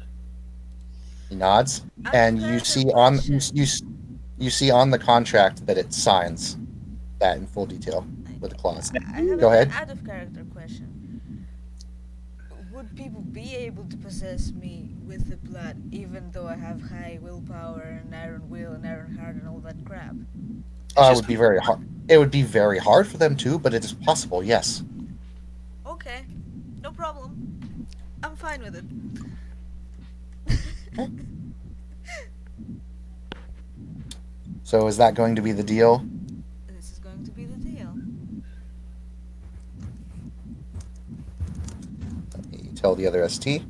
He nods, I've and got you a see on question. you see on the contract that it signs that in full detail with a clause. I have Go an ahead. out of character question. Would people be able to possess me with the blood even though I have high willpower and iron will and iron heart and all that crap? It just- would be very hard. It would be very hard for them to, but it is possible. Yes. Okay, no problem. I'm fine with it. So is that going to be the deal? This is going to be the deal. Let me tell the other ST.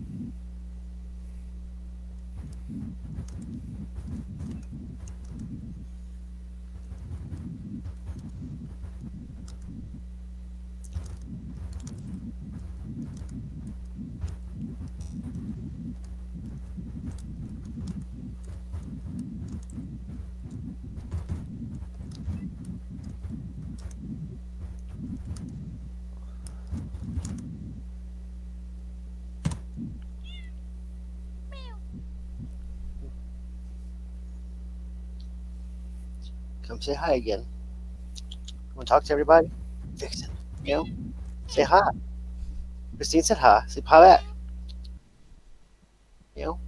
Come say hi again. Want to talk to everybody? Vixen, say hi. Christine said hi. Say hi back. You know,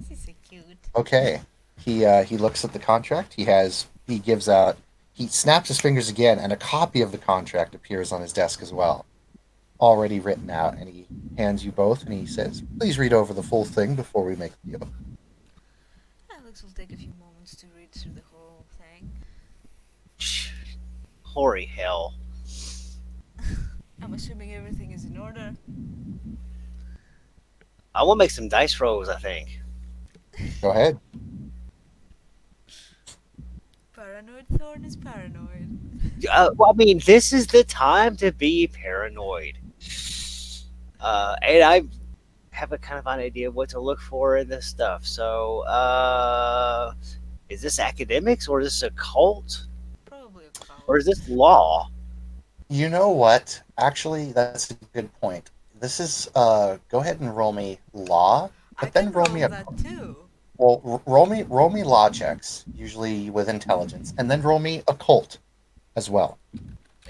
She's so cute. Okay. He looks at the contract. He snaps his fingers again, and a copy of the contract appears on his desk as well, already written out. And he hands you both, and he says, "Please read over the full thing before we make the deal." Alex will take a few moments to read through the whole thing. hoary hell. I'm assuming everything is in order. I will make some dice rolls. I think. Go ahead. Paranoid Thorn is paranoid. Well, I mean, this is the time to be paranoid. And I have a kind of an idea what to look for in this stuff. So, is this academics or is this a cult Probably a cult. or is this law? You know what? Actually, that's a good point. This is go ahead and roll me law, I but then can roll roll me a that too. roll me law checks, usually with intelligence, and then roll me occult as well.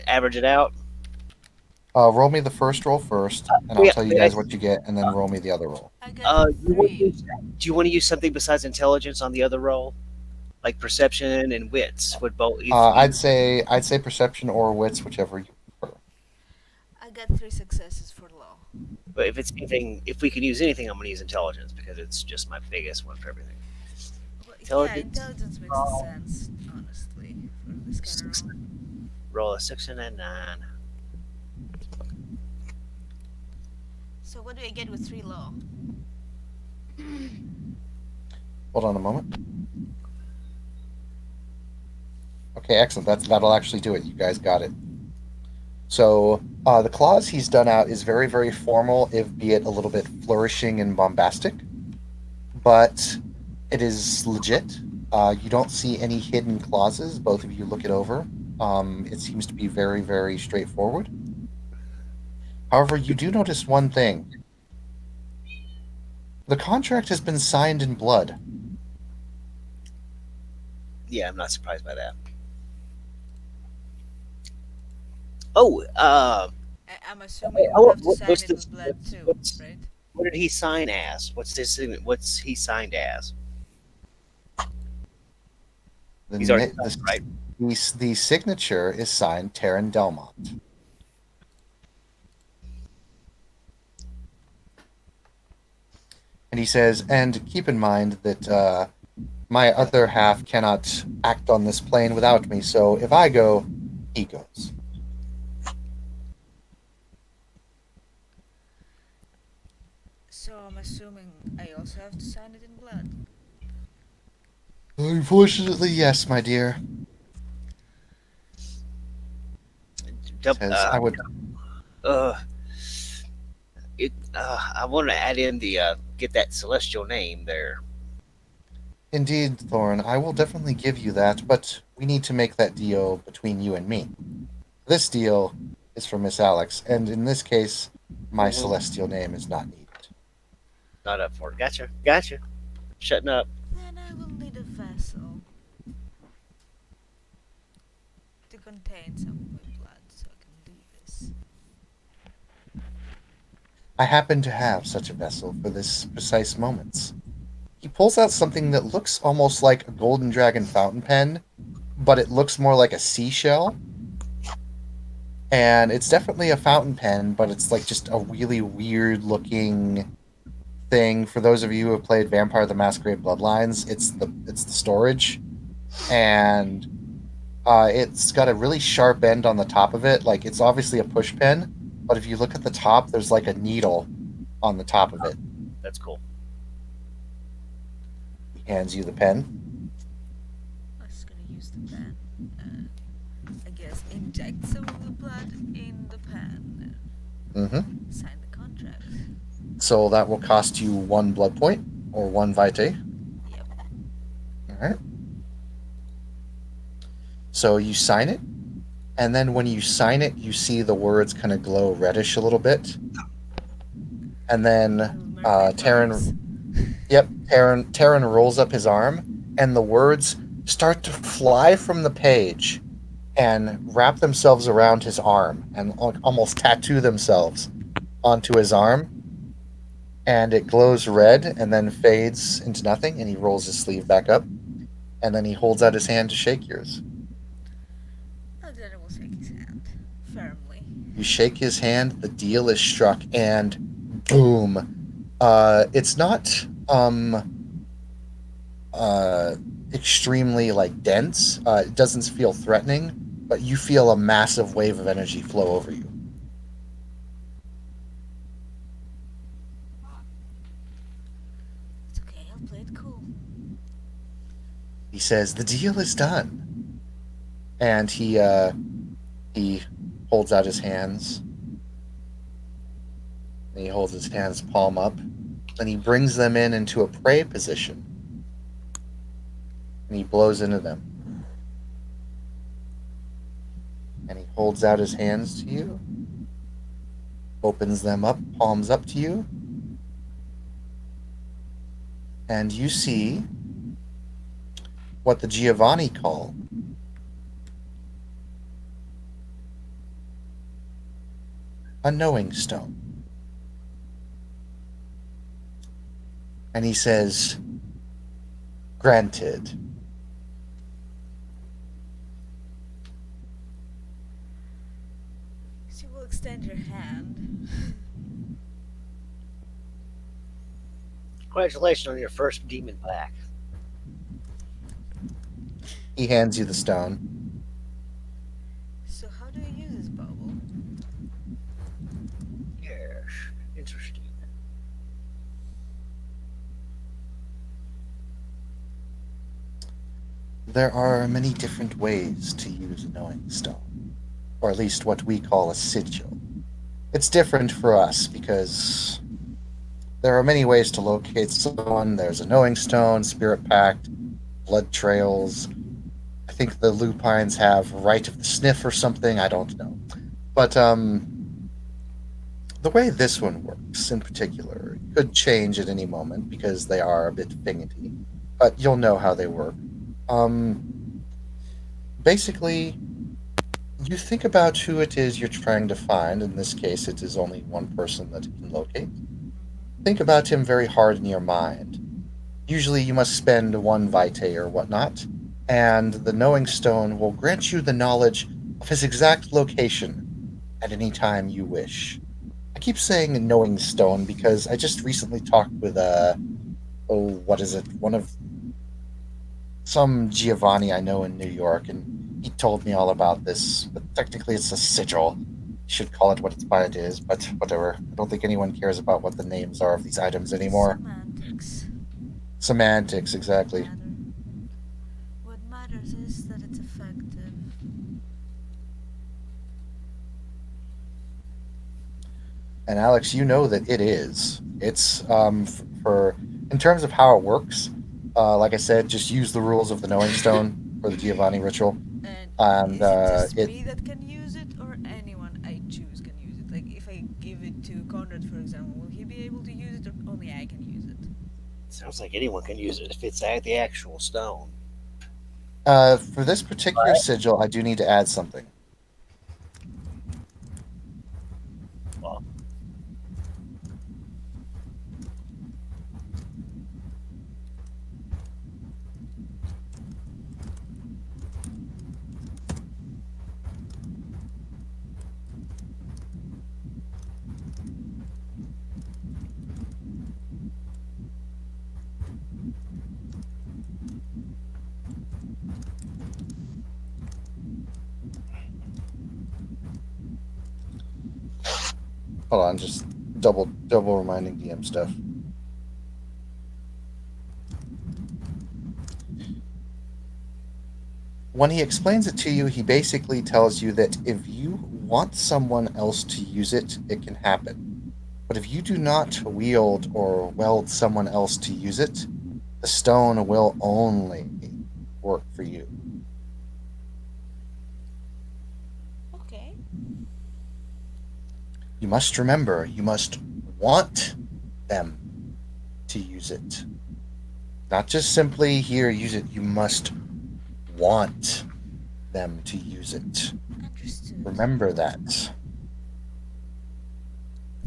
Average it out. Roll me the first roll first, and I'll Yeah, tell you guys what you get, and then roll me the other roll. I got you want to 3. use, do you want to use something besides intelligence on the other roll, like perception and wits? Would both? I'd say perception or wits, whichever you prefer. I got 3 successes for law. But if it's anything, if we can use anything, I'm going to use intelligence because it's just my biggest one for everything. Well, yeah, Intelligence. intelligence makes sense, honestly, for this kind of role. Roll a 6 and a 9. So what do I get with 3 law? Hold on a moment. Okay, excellent. That'll actually do it. You guys got it. So the clause he's done out is very, very formal, if be it a little bit flourishing and bombastic, but it is legit. You don't see any hidden clauses. Both of you look it over. It seems to be very, very straightforward. However, you do notice one thing. The contract has been signed in blood. Yeah, I'm not surprised by that. Oh, I'm assuming oh, you have to what- sign what's it this- with blood what's- too, what's- right? what did he sign as? What's this? What's he signed as? The, He's already ni- signed, right? the signature is signed Tarin Delmont. And he says, and keep in mind that my other half cannot act on this plane without me, so if I go, he goes. So I'm assuming I also have to sign it in blood. Unfortunately, yes, my dear. Says, I would. Uh, I want to add in the get that celestial name there. Indeed, Thorn, I will definitely give you that, but we need to make that deal between you and me. This deal is for Miss Alex, and in this case, my celestial name is not needed. Not up for it. Gotcha. Shutting up. Then I will need a vessel to contain some of my blood so I can do this. I happen to have such a vessel for this precise moments. He pulls out something that looks almost like a golden dragon fountain pen, but it looks more like a seashell. And it's definitely a fountain pen, but it's like just a really weird looking thing. For those of you who have played Vampire the Masquerade Bloodlines, it's the storage, and it's got a really sharp end on the top of it. Like, it's obviously a push pen, but if you look at the top, there's like a needle on the top of it. That's cool. He hands you the pen. I'm just gonna use the pen. I guess inject some of the blood in the pen Mm-hmm. and sign the contract. So that will cost you 1 blood point, or 1 vitae. Yep. Alright. So you sign it, and then when you sign it, you see the words kind of glow reddish a little bit. And then Little mermaid vibes. Tarin rolls up his arm, and the words start to fly from the page and wrap themselves around his arm and almost tattoo themselves onto his arm. and it glows red and then fades into nothing, and he rolls his sleeve back up, and then he holds out his hand to shake yours. Then I will shake his hand firmly. You shake his hand, the deal is struck, and boom. It's not uh, extremely like dense. It doesn't feel threatening, but you feel a massive wave of energy flow over you. It's okay, I'll play it cool. He says, "The deal is done," and he holds out his hands. And he holds his hands palm up. Then he brings them in into a prey position, and he blows into them. And he holds out his hands to you, opens them up, palms up to you, and you see what the Giovanni call a knowing stone. And he says, "Granted." She will extend her hand. Congratulations on your first demon pack. He hands you the stone. So how do you use this bubble? Yes, interesting. There are many different ways to use a knowing stone, or at least what we call a sigil. It's different for us because there are many ways to locate someone. There's a knowing stone, spirit pact, blood trails. I think the lupines have right of the sniff or something. I don't know. But the way this one works in particular could change at any moment because they are a bit fingety, but you'll know how they work. Basically, you think about who it is you're trying to find. In this case, it is only one person that you can locate. Think about him very hard in your mind. Usually, you must spend one vitae or whatnot, and the knowing stone will grant you the knowledge of his exact location at any time you wish. I keep saying knowing stone because I just recently talked with what is it? One of some Giovanni I know in New York, and he told me all about this. But technically, it's a sigil. Should call it what it is, but whatever. I don't think anyone cares about what the names are of these items anymore. Semantics. Semantics, exactly. Matter. What matters is that it's effective. And Alex, you know that it is. It's for in terms of how it works. Like I said, just use the rules of the Knowing Stone for the Giovanni ritual, And and is it just it. me that can use it, or anyone I choose can use it? Like, if I give it to Conrad, for example, will he be able to use it, or only I can use it? Sounds like anyone can use it if it's the actual stone. For this particular sigil, I do need to add something. Well, Hold on, just double reminding DM stuff. When he explains it to you, he basically tells you that if you want someone else to use it, it can happen. But if you do not wield or weld someone else to use it, the stone will only work for you. Okay. You must remember, you must want them to use it. Not just simply, here, use it. You must want them to use it. Understood. Remember that.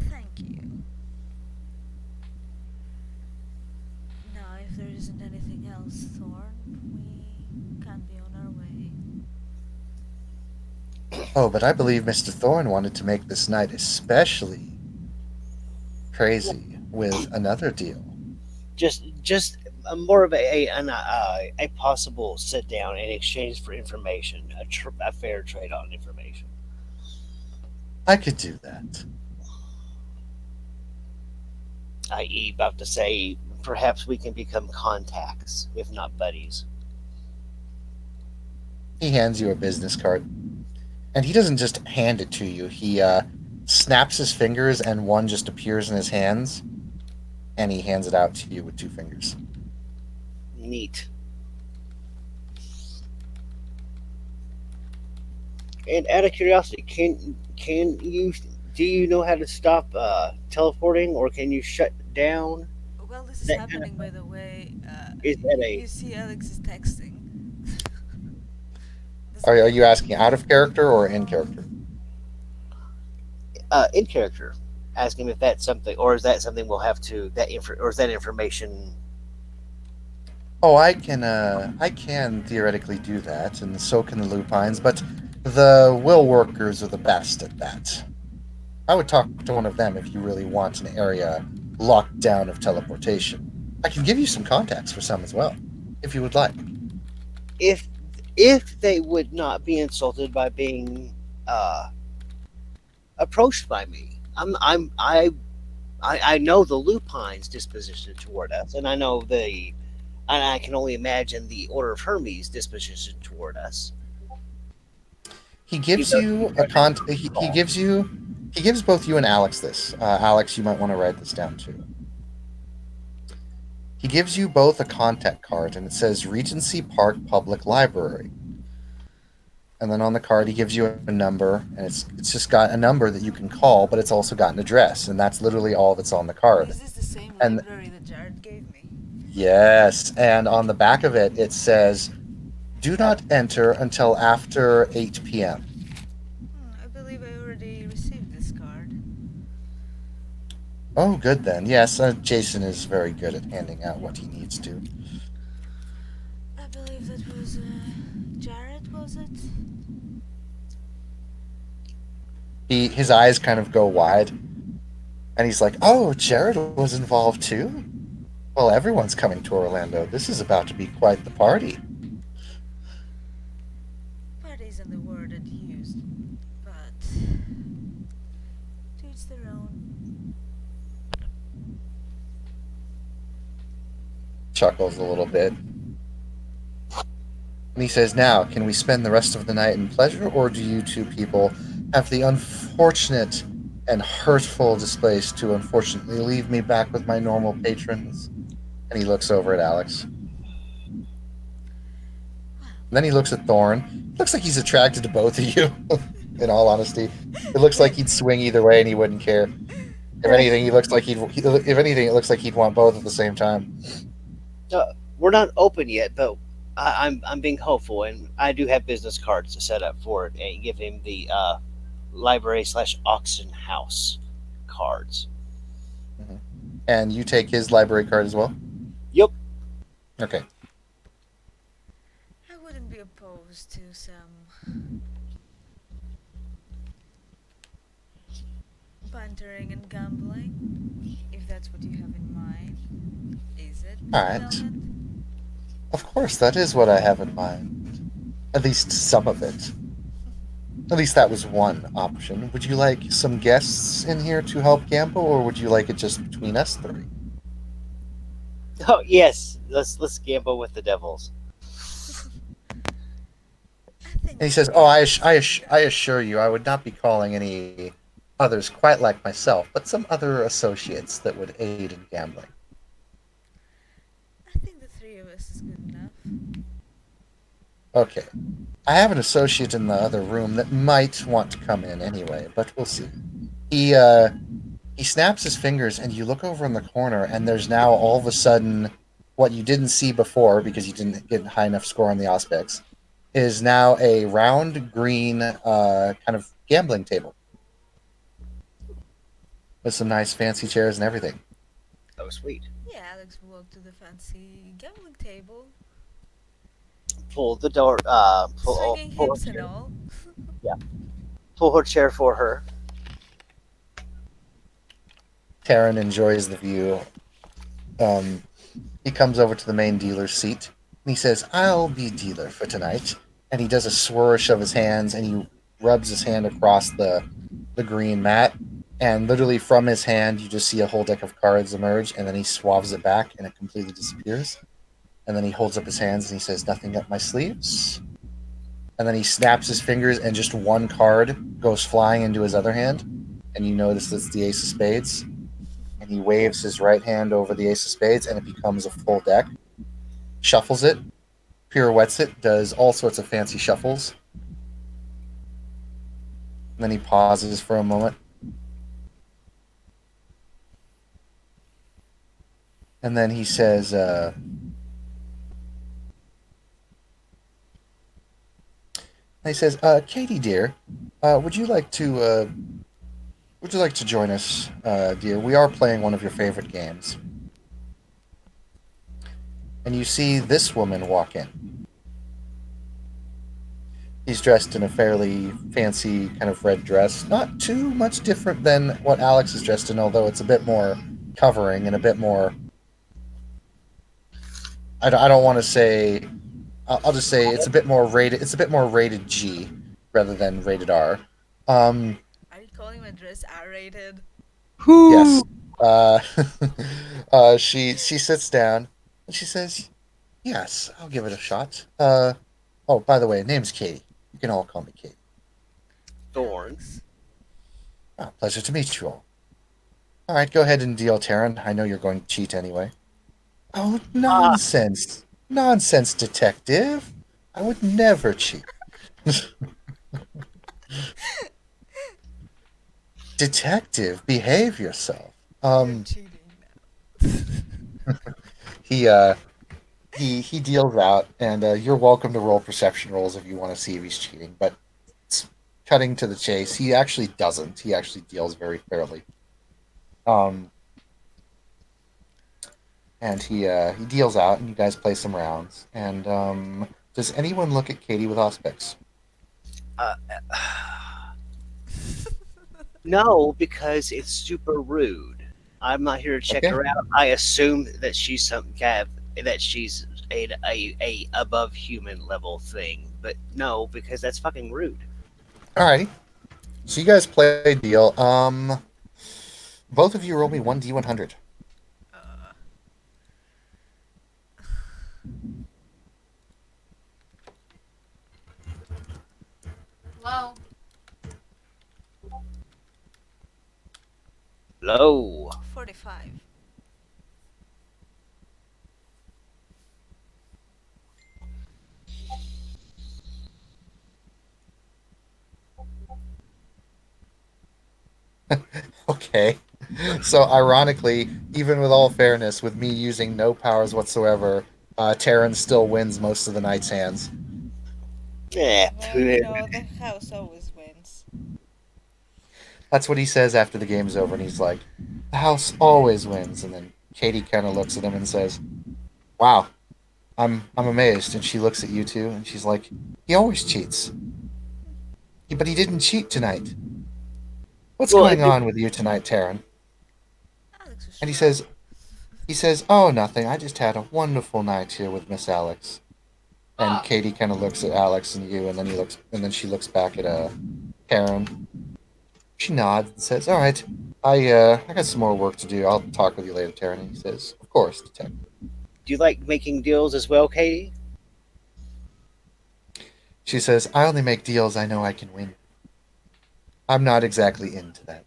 Thank you. isn't anything else, Thorn, we can't be on our way. Oh, but I believe Mr. Thorn wanted to make this night especially crazy with another deal. Just more of a possible sit down in exchange for information, a fair trade on information, I could do that. i.e., about to say perhaps we can become contacts, if not buddies. He hands you a business card. And he doesn't just hand it to you. He snaps his fingers, and one just appears in his hands, and he hands it out to you with two fingers. Neat. And out of curiosity, can you do you know how to stop teleporting, or can you shut down While this is that kind of happening, by the way, is that you see Alex is texting. Does Are it- you asking out of character or in character? in character? Ask him if that's something, or is that something we'll have to or is that information? Oh, I can theoretically do that, and so can the lupines, but the will workers are the best at that. I would talk to one of them if you really want an area locked down of teleportation. I can give you some contacts for some as well, if you would like. If if they would not be insulted by being uh, approached by me, I know the lupine's disposition toward us, and and I can only imagine the Order of Hermes' disposition toward us. He gives Either you a he gives both you and Alex this. Alex, you might want to write this down too. He gives you both a contact card, and it says Regency Park Public Library. And then on the card, he gives you a number, and it's just got a number that you can call, but it's also got an address, and that's literally all that's on the card. Is this the same And library that Jared gave me? yes, and on the back of it, it says, "Do not enter until after 8 p.m." I believe I already received this card. Oh, good then. Yes, Jason is very good at handing out what he needs to. I believe that was Jared, was it? His eyes kind of go wide, and he's like, "Oh, Jared was involved too? Well, everyone's coming to Orlando. This is about to be quite the party." Party isn't the word I'd used, but to each their own. Chuckles a little bit. And he says, "Now, can we spend the rest of the night in pleasure, or do you two people have the unfortunate and hurtful displace to unfortunately leave me back with my normal patrons?" And he looks over at Alex. And then he looks at Thorn. Looks like he's attracted to both of you, in all honesty. It looks like he'd swing either way and he wouldn't care. If anything, if anything, it looks like he'd want both at the same time. We're not open yet, but I'm being hopeful, and I do have business cards to set up for it, and give him the library/auction house cards. And you take his library card as well? Yep. Okay. I wouldn't be opposed to some bantering and gambling, if that's what you have in mind. Is it, Mr. Alright. Delmont? Of course, that is what I have in mind. At least some of it. At least that was one option. Would you like some guests in here to help gamble, or would you like it just between us three? Oh yes, let's gamble with the devils. I think And he says, "Oh, I assure you, I would not be calling any others quite like myself, but some other associates that would aid in gambling." I think the three of us is good enough. Okay. I have an associate in the other room that might want to come in anyway, but we'll see. He snaps his fingers, and you look over in the corner, and there's now all of a sudden what you didn't see before because you didn't get a high enough score on the Auspex, is now a round green kind of gambling table with some nice fancy chairs and everything. Oh sweet. Yeah, Yeah, Alex will walk to the fancy gambling table, Pull the door. swinging Pull her hips and chair. all. Yeah, pull her chair for her. Tarin enjoys the view. Um, he comes over to the main dealer's seat and he says, "I'll be dealer for tonight." And he does a swirlish of his hands and he rubs his hand across the green mat. And literally from his hand, you just see a whole deck of cards emerge, and then he swabs it back and it completely disappears. And then he holds up his hands and he says, "Nothing up my sleeves." And then he snaps his fingers and just one card goes flying into his other hand. And you notice it's the Ace of Spades. And he waves his right hand over the Ace of Spades and it becomes a full deck. Shuffles it, pirouettes it, does all sorts of fancy shuffles. And then he pauses for a moment. And then he says, "Katie, dear, would you like to join us, dear? We are playing one of your favorite games." And you see this woman walk in. He's dressed in a fairly fancy kind of red dress, not too much different than what Alex is dressed in, although it's a bit more covering and a bit more. I don't want to say. I'll just say it's a bit more rated. It's a bit more rated G rather than rated R. Um, Are you calling my dress R-rated? yes. Uh, she sits down and she says, "Yes, I'll give it a shot." Oh, by the way, name's Katie. You can all call me Katie. Thorn. Alex. Pleasure to meet you all. All right, go ahead and deal, Taran. I know you're going to cheat anyway. Oh, Ah, nonsense. Nonsense, detective. I would never cheat. Detective, behave yourself. You're cheating now. He he deals out, and you're welcome to roll perception rolls if you want to see if he's cheating. But cutting to the chase, he actually doesn't. He actually deals very fairly. Um, and he deals out, and you guys play some rounds. And does anyone look at Katie with aspects? uh, no, because it's super rude. I'm not here to check Okay. her out. I assume that she's some kind that she's a above human level thing, but no, because that's fucking rude. Alrighty. So you guys play a deal. Both of you roll me 1d100. uh, Low. Low. 45. Okay. So ironically, even with all fairness, with me using no powers whatsoever, Terran still wins most of the night's hands. Yeah. Well, you know, the house always wins. That's what he says after the game's over, and he's like, "The house always wins." And then Katie kind of looks at him and says, "Wow, I'm amazed." And she looks at you two, and she's like, "He always cheats, but he didn't cheat tonight. What's Well, going on with you tonight, Terran?" Alex was And drunk. he says, "Oh, nothing. I just had a wonderful night here with Miss Alex." And Oh, Katie kind of looks at Alex and you, and then she looks back at Karen. She nods and says, "All right, I got some more work to do. I'll talk with you later, Taryn." And he says, "Of course, detective." do you like making deals as well, Katie? She says, "I only make deals I know I can win. I'm not exactly into that.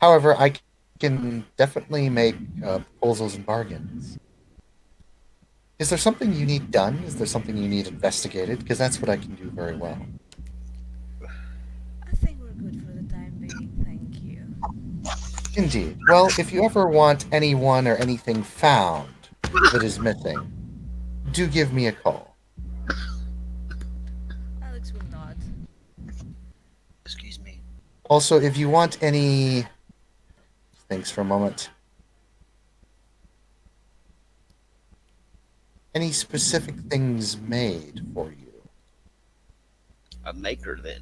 However, I can definitely make proposals and bargains. Is there something you need done? Is there something you need investigated? Because that's what I can do very well." I think we're good for the time being, thank you. Indeed. Well, if you ever want anyone or anything found that is missing, do give me a call. Alex will nod. Excuse me. Also, if you want any, thanks for a moment. any specific things made for you? A maker, then.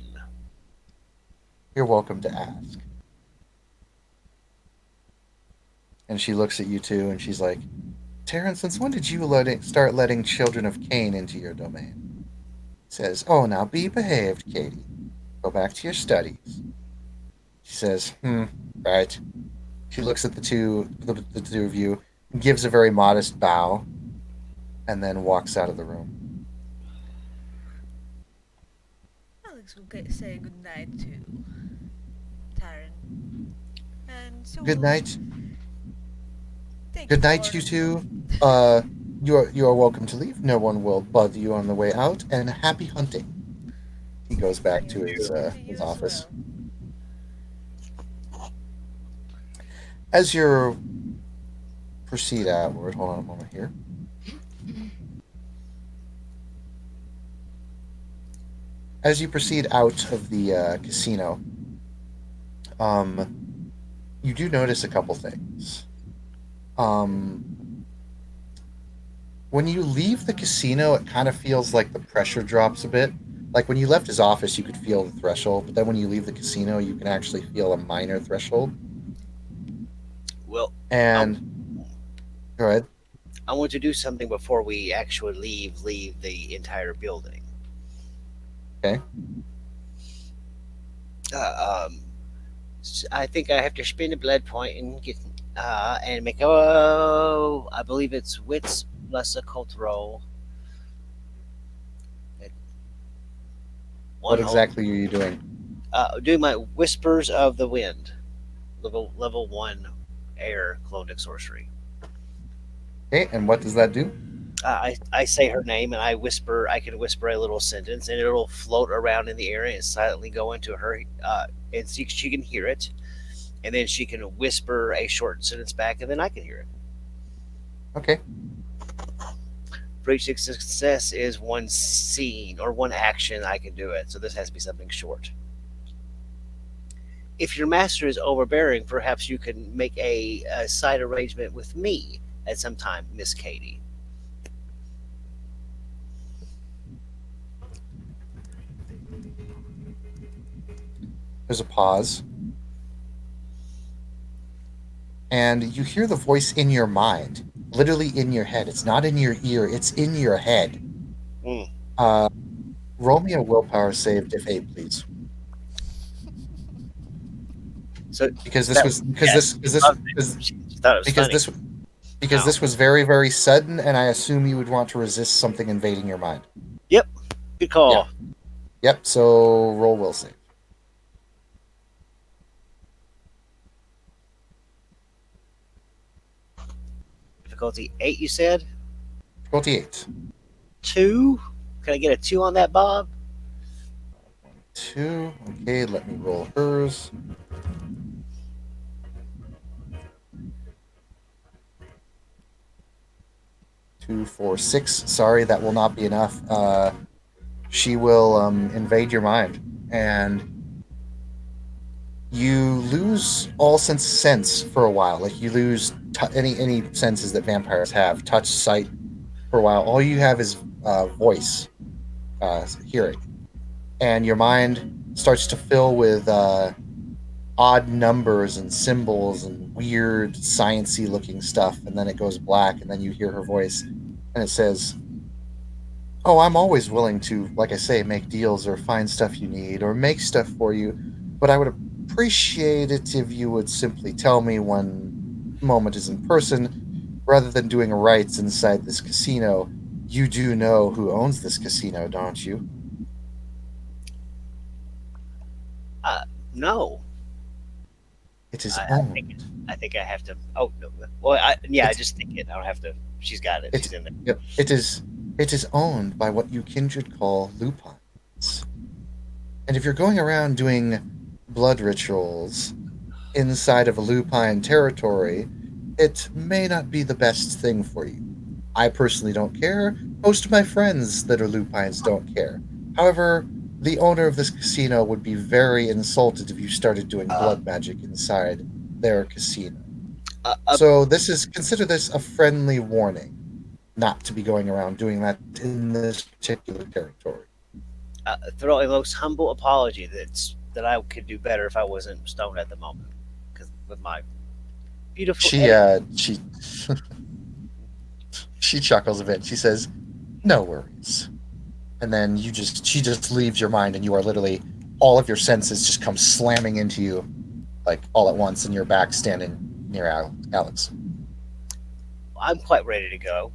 You're welcome to ask. And she looks at you two, and she's like, Tarin, since when did you start letting children of Cain into your domain? He says, oh, now be behaved, Katie. Go back to your studies. She says, right. She looks at the two of you, gives a very modest bow, and then walks out of the room. Alex will say goodnight to Taran. And so Good night. thank Good you night, for you two. You are welcome to leave. No one will bother you on the way out, and happy hunting. He goes back to to his you as office. well. As you proceed outward, hold on a moment here. As you proceed out of the casino, you do notice a couple things. When you leave the casino, it kind of feels like the pressure drops a bit. Like when you left his office, you could feel the threshold, but then when you leave the casino, you can actually feel a minor threshold. Well, And go ahead. I want to do something before we actually leave the entire building. Okay. I think I have to spend a blood point and get and make I believe it's wits plus occult roll. What exactly are you doing? Do my whispers of the wind, level 1 air clonic sorcery. Okay, and what does that do? I say her name and I can whisper a little sentence and it'll float around in the air and silently go into her and she can hear it, and then she can whisper a short sentence back and then I can hear it. Okay. For each success is one scene or one action I can do it, so this has to be something short. If your master is overbearing, perhaps you can make a side arrangement with me at some time, Miss Katie. There's a pause. And you hear the voice in your mind, literally in your head. It's not in your ear, it's in your head. Mm. Roll me a willpower save, diff 8, please. So Because this was this was very, very sudden, and I assume you would want to resist something invading your mind. Yep, good call. Yep. So roll will save. Difficulty 8, you said? Difficulty 8. 2? Can I get a 2 on that, Bob? 2. Okay, let me roll hers. Two, 4, 6. Sorry, that will not be enough. She will invade your mind, and you lose all sense for a while. Like you lose any senses that vampires have: touch, sight. For a while, all you have is voice, hearing, and your mind starts to fill with odd numbers and symbols and weird sciencey looking stuff, and then it goes black, and then you hear her voice, and it says, oh, I'm always willing to, like I say, make deals or find stuff you need or make stuff for you, but I would appreciate it if you would simply tell me when moment is in person rather than doing rites inside this casino. You do know who owns this casino, don't you? No. It is I owned. think I have to. Oh no. Well, I It's- just think it. I don't have to. She's got it. She's in there. Yep, it is owned by what you kindred call lupines. And if you're going around doing blood rituals inside of a lupine territory, it may not be the best thing for you. I personally don't care. Most of my friends that are lupines don't care. However, the owner of this casino would be very insulted if you started doing blood magic inside their casino. Uh, So consider this a friendly warning. not to be going around doing that in this particular territory. Throw a most humble apology that I could do better if I wasn't stoned at the moment. Because with my beautiful She edit, she she chuckles a bit. She says, "No worries." And then she just leaves your mind, and you are literally all of your senses just come slamming into you, like all at once, and you're back standing near Alex. I'm quite ready to go.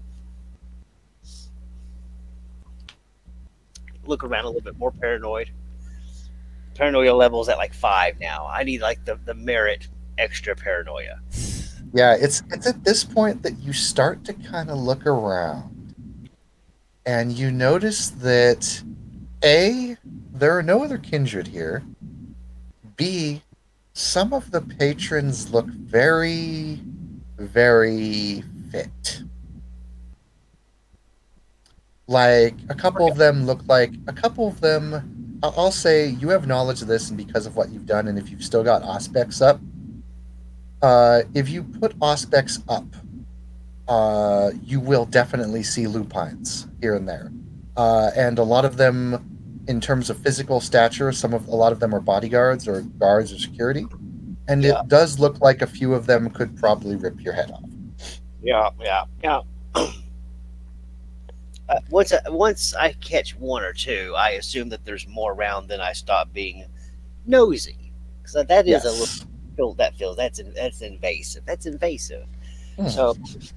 Look around a little bit more paranoid. Paranoia levels at like 5 now. I need like the merit extra paranoia. Yeah, it's at this point that you start to kind of look around, and you notice that A, there are no other kindred here. B, some of the patrons look very, very fit. Like a couple of them. I'll say you have knowledge of this, and because of what you've done, and if you've still got aspects up, if you put aspects up, you will definitely see lupines here and there, and a lot of them, in terms of physical stature, a lot of them are bodyguards or guards or security, and Yeah, it does look like a few of them could probably rip your head off. yeah. Once I catch one or two, I assume that there's more around. Then I stop being nosy because that is a Yes. little that feels that's invasive. That's invasive. So Hmm.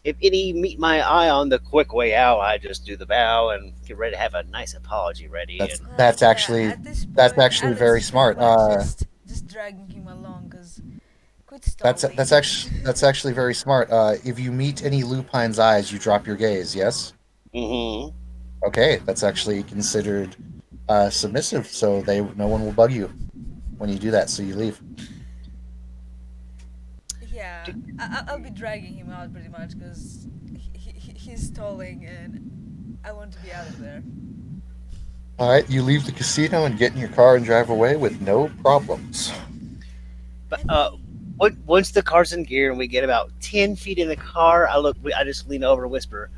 if any meet my eye on the quick way out, I just do the bow and get ready to have a nice apology ready. That's And that's Yeah, actually at this that's point, actually Alex very is pretty smart. much just dragging him along, cause quit stalling. That's actually very smart. If you meet any lupine's eyes, you drop your gaze. Yes. hmm Okay, that's actually considered submissive, so no one will bug you when you do that. So you leave. Yeah, I'll be dragging him out pretty much, cause he's stalling, and I want to be out of there. All right, you leave the casino and get in your car and drive away with no problems. but And we, once the car's in gear and we get about 10 feet in the car, I just lean over and whisper,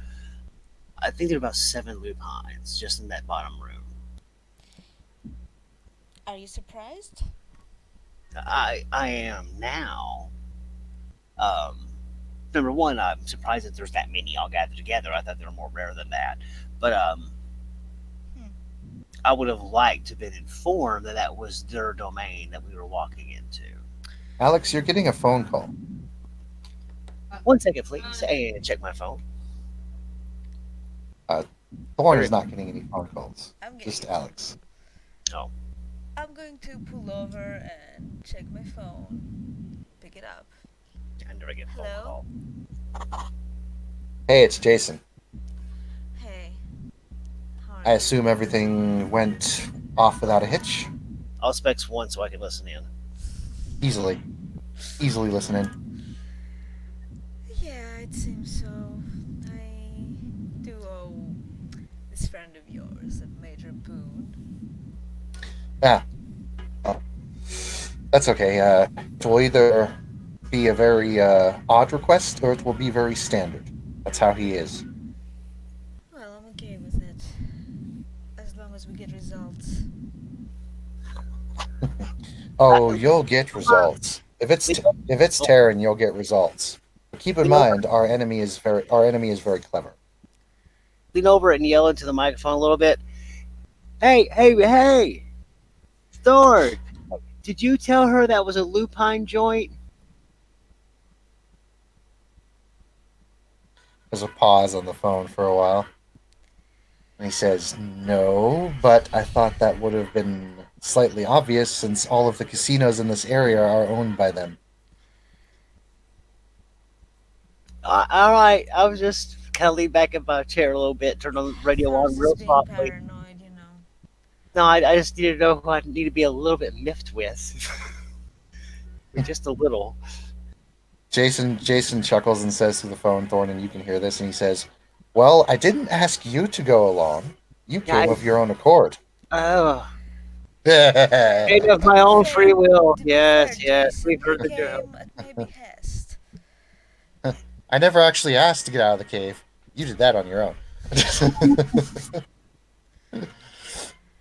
I think there are about 7 lupines just in that bottom room. are you surprised? I am now. Um, Number one, I'm surprised that there's that many all gathered together. I thought they were more rare than that. But Hmm. I would have liked to have been informed that that was their domain that we were walking into. Alex, you're getting a phone call. 1 second, please, and check my phone. Uh, Thorn Very is not getting any phone calls. I'm getting Just a phone. Alex. oh, I'm going to pull over and check my phone. Pick it up. I never get a phone Hello? call. Hey, it's Jason. Hey, how are I you? assume everything went off without a hitch. I'll specs one so I can listen in. Easily, easily listening. Yeah, it seems so. I do owe this friend of yours a major boon. Yeah, well, that's okay. It will either be a very odd request, or it will be very standard. That's how he is. Well, I'm okay with it. As long as we get results. Oh, you'll get results. If it's Tarin, you'll get results. But keep in Lean over, mind, our enemy is very clever. lean over and yell into the microphone a little bit. Hey, Thorn! Did you tell her that was a lupine joint? There's a pause on the phone for a while. And he says, "No, but I thought that would have been slightly obvious since all of the casinos in this area are owned by them." All right, I was just kind of lean back in my chair a little bit, turn the radio I was on real just being softly. paranoid, you know. No, I just need to know who I need to be a little bit miffed with. Just a little. Jason chuckles and says to the phone, Thorn, and you can hear this, and he says, "Well, I didn't ask you to go along. You Yeah, came of your own accord." oh, Well, made of to my be own fair, free will. to be fair, Yes, Jason, we've you heard the joke. came at my behest. I never actually asked to get out of the cave. You did that on your own. I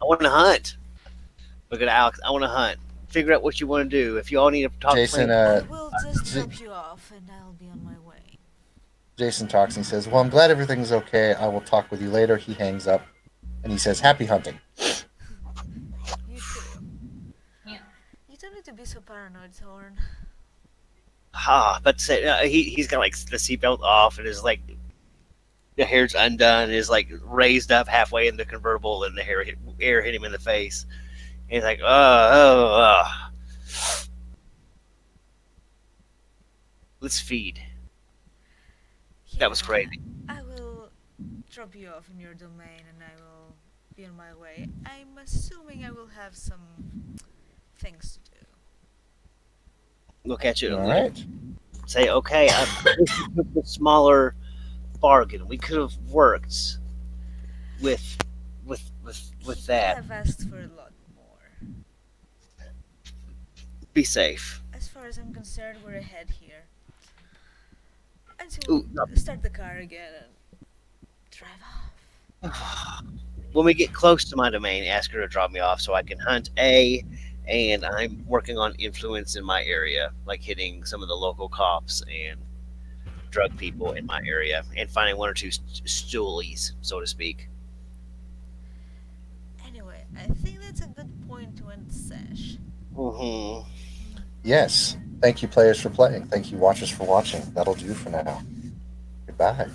want to hunt. Look at Alex. I want to hunt. Figure out what you want to do. If you all need to talk Jason, plan, I will just J- drop you off and I'll be on my way. Jason talks and he says, "Well, I'm glad everything's okay. I will talk with you later." He hangs up and he says, "Happy hunting." You too. Yeah. You don't need to be so paranoid, Thorn. but say, he's got like the seatbelt off and his like the hair's undone, is like raised up halfway in the convertible, and the air hit him in the face. And he's like, let's feed. That was Yeah, crazy. I will drop you off in your domain and I will be on my way. I'm assuming I will have some things to do. Look at you. All right. Say, okay, I wish you took the smaller bargain. We could have worked with He that. have asked for a lot more. Be safe. As far as I'm concerned, we're ahead here. Ooh, Until start the car again and drive off. when we get close to my domain, ask her to drop me off so I can hunt and I'm working on influence in my area, like hitting some of the local cops and drug people in my area, and finding one or two stoolies, so to speak. Anyway, I think that's a good point to end the sesh. Mm-hmm. Yes. Thank you, players, for playing. Thank you, watchers, for watching. That'll do for now. Goodbye.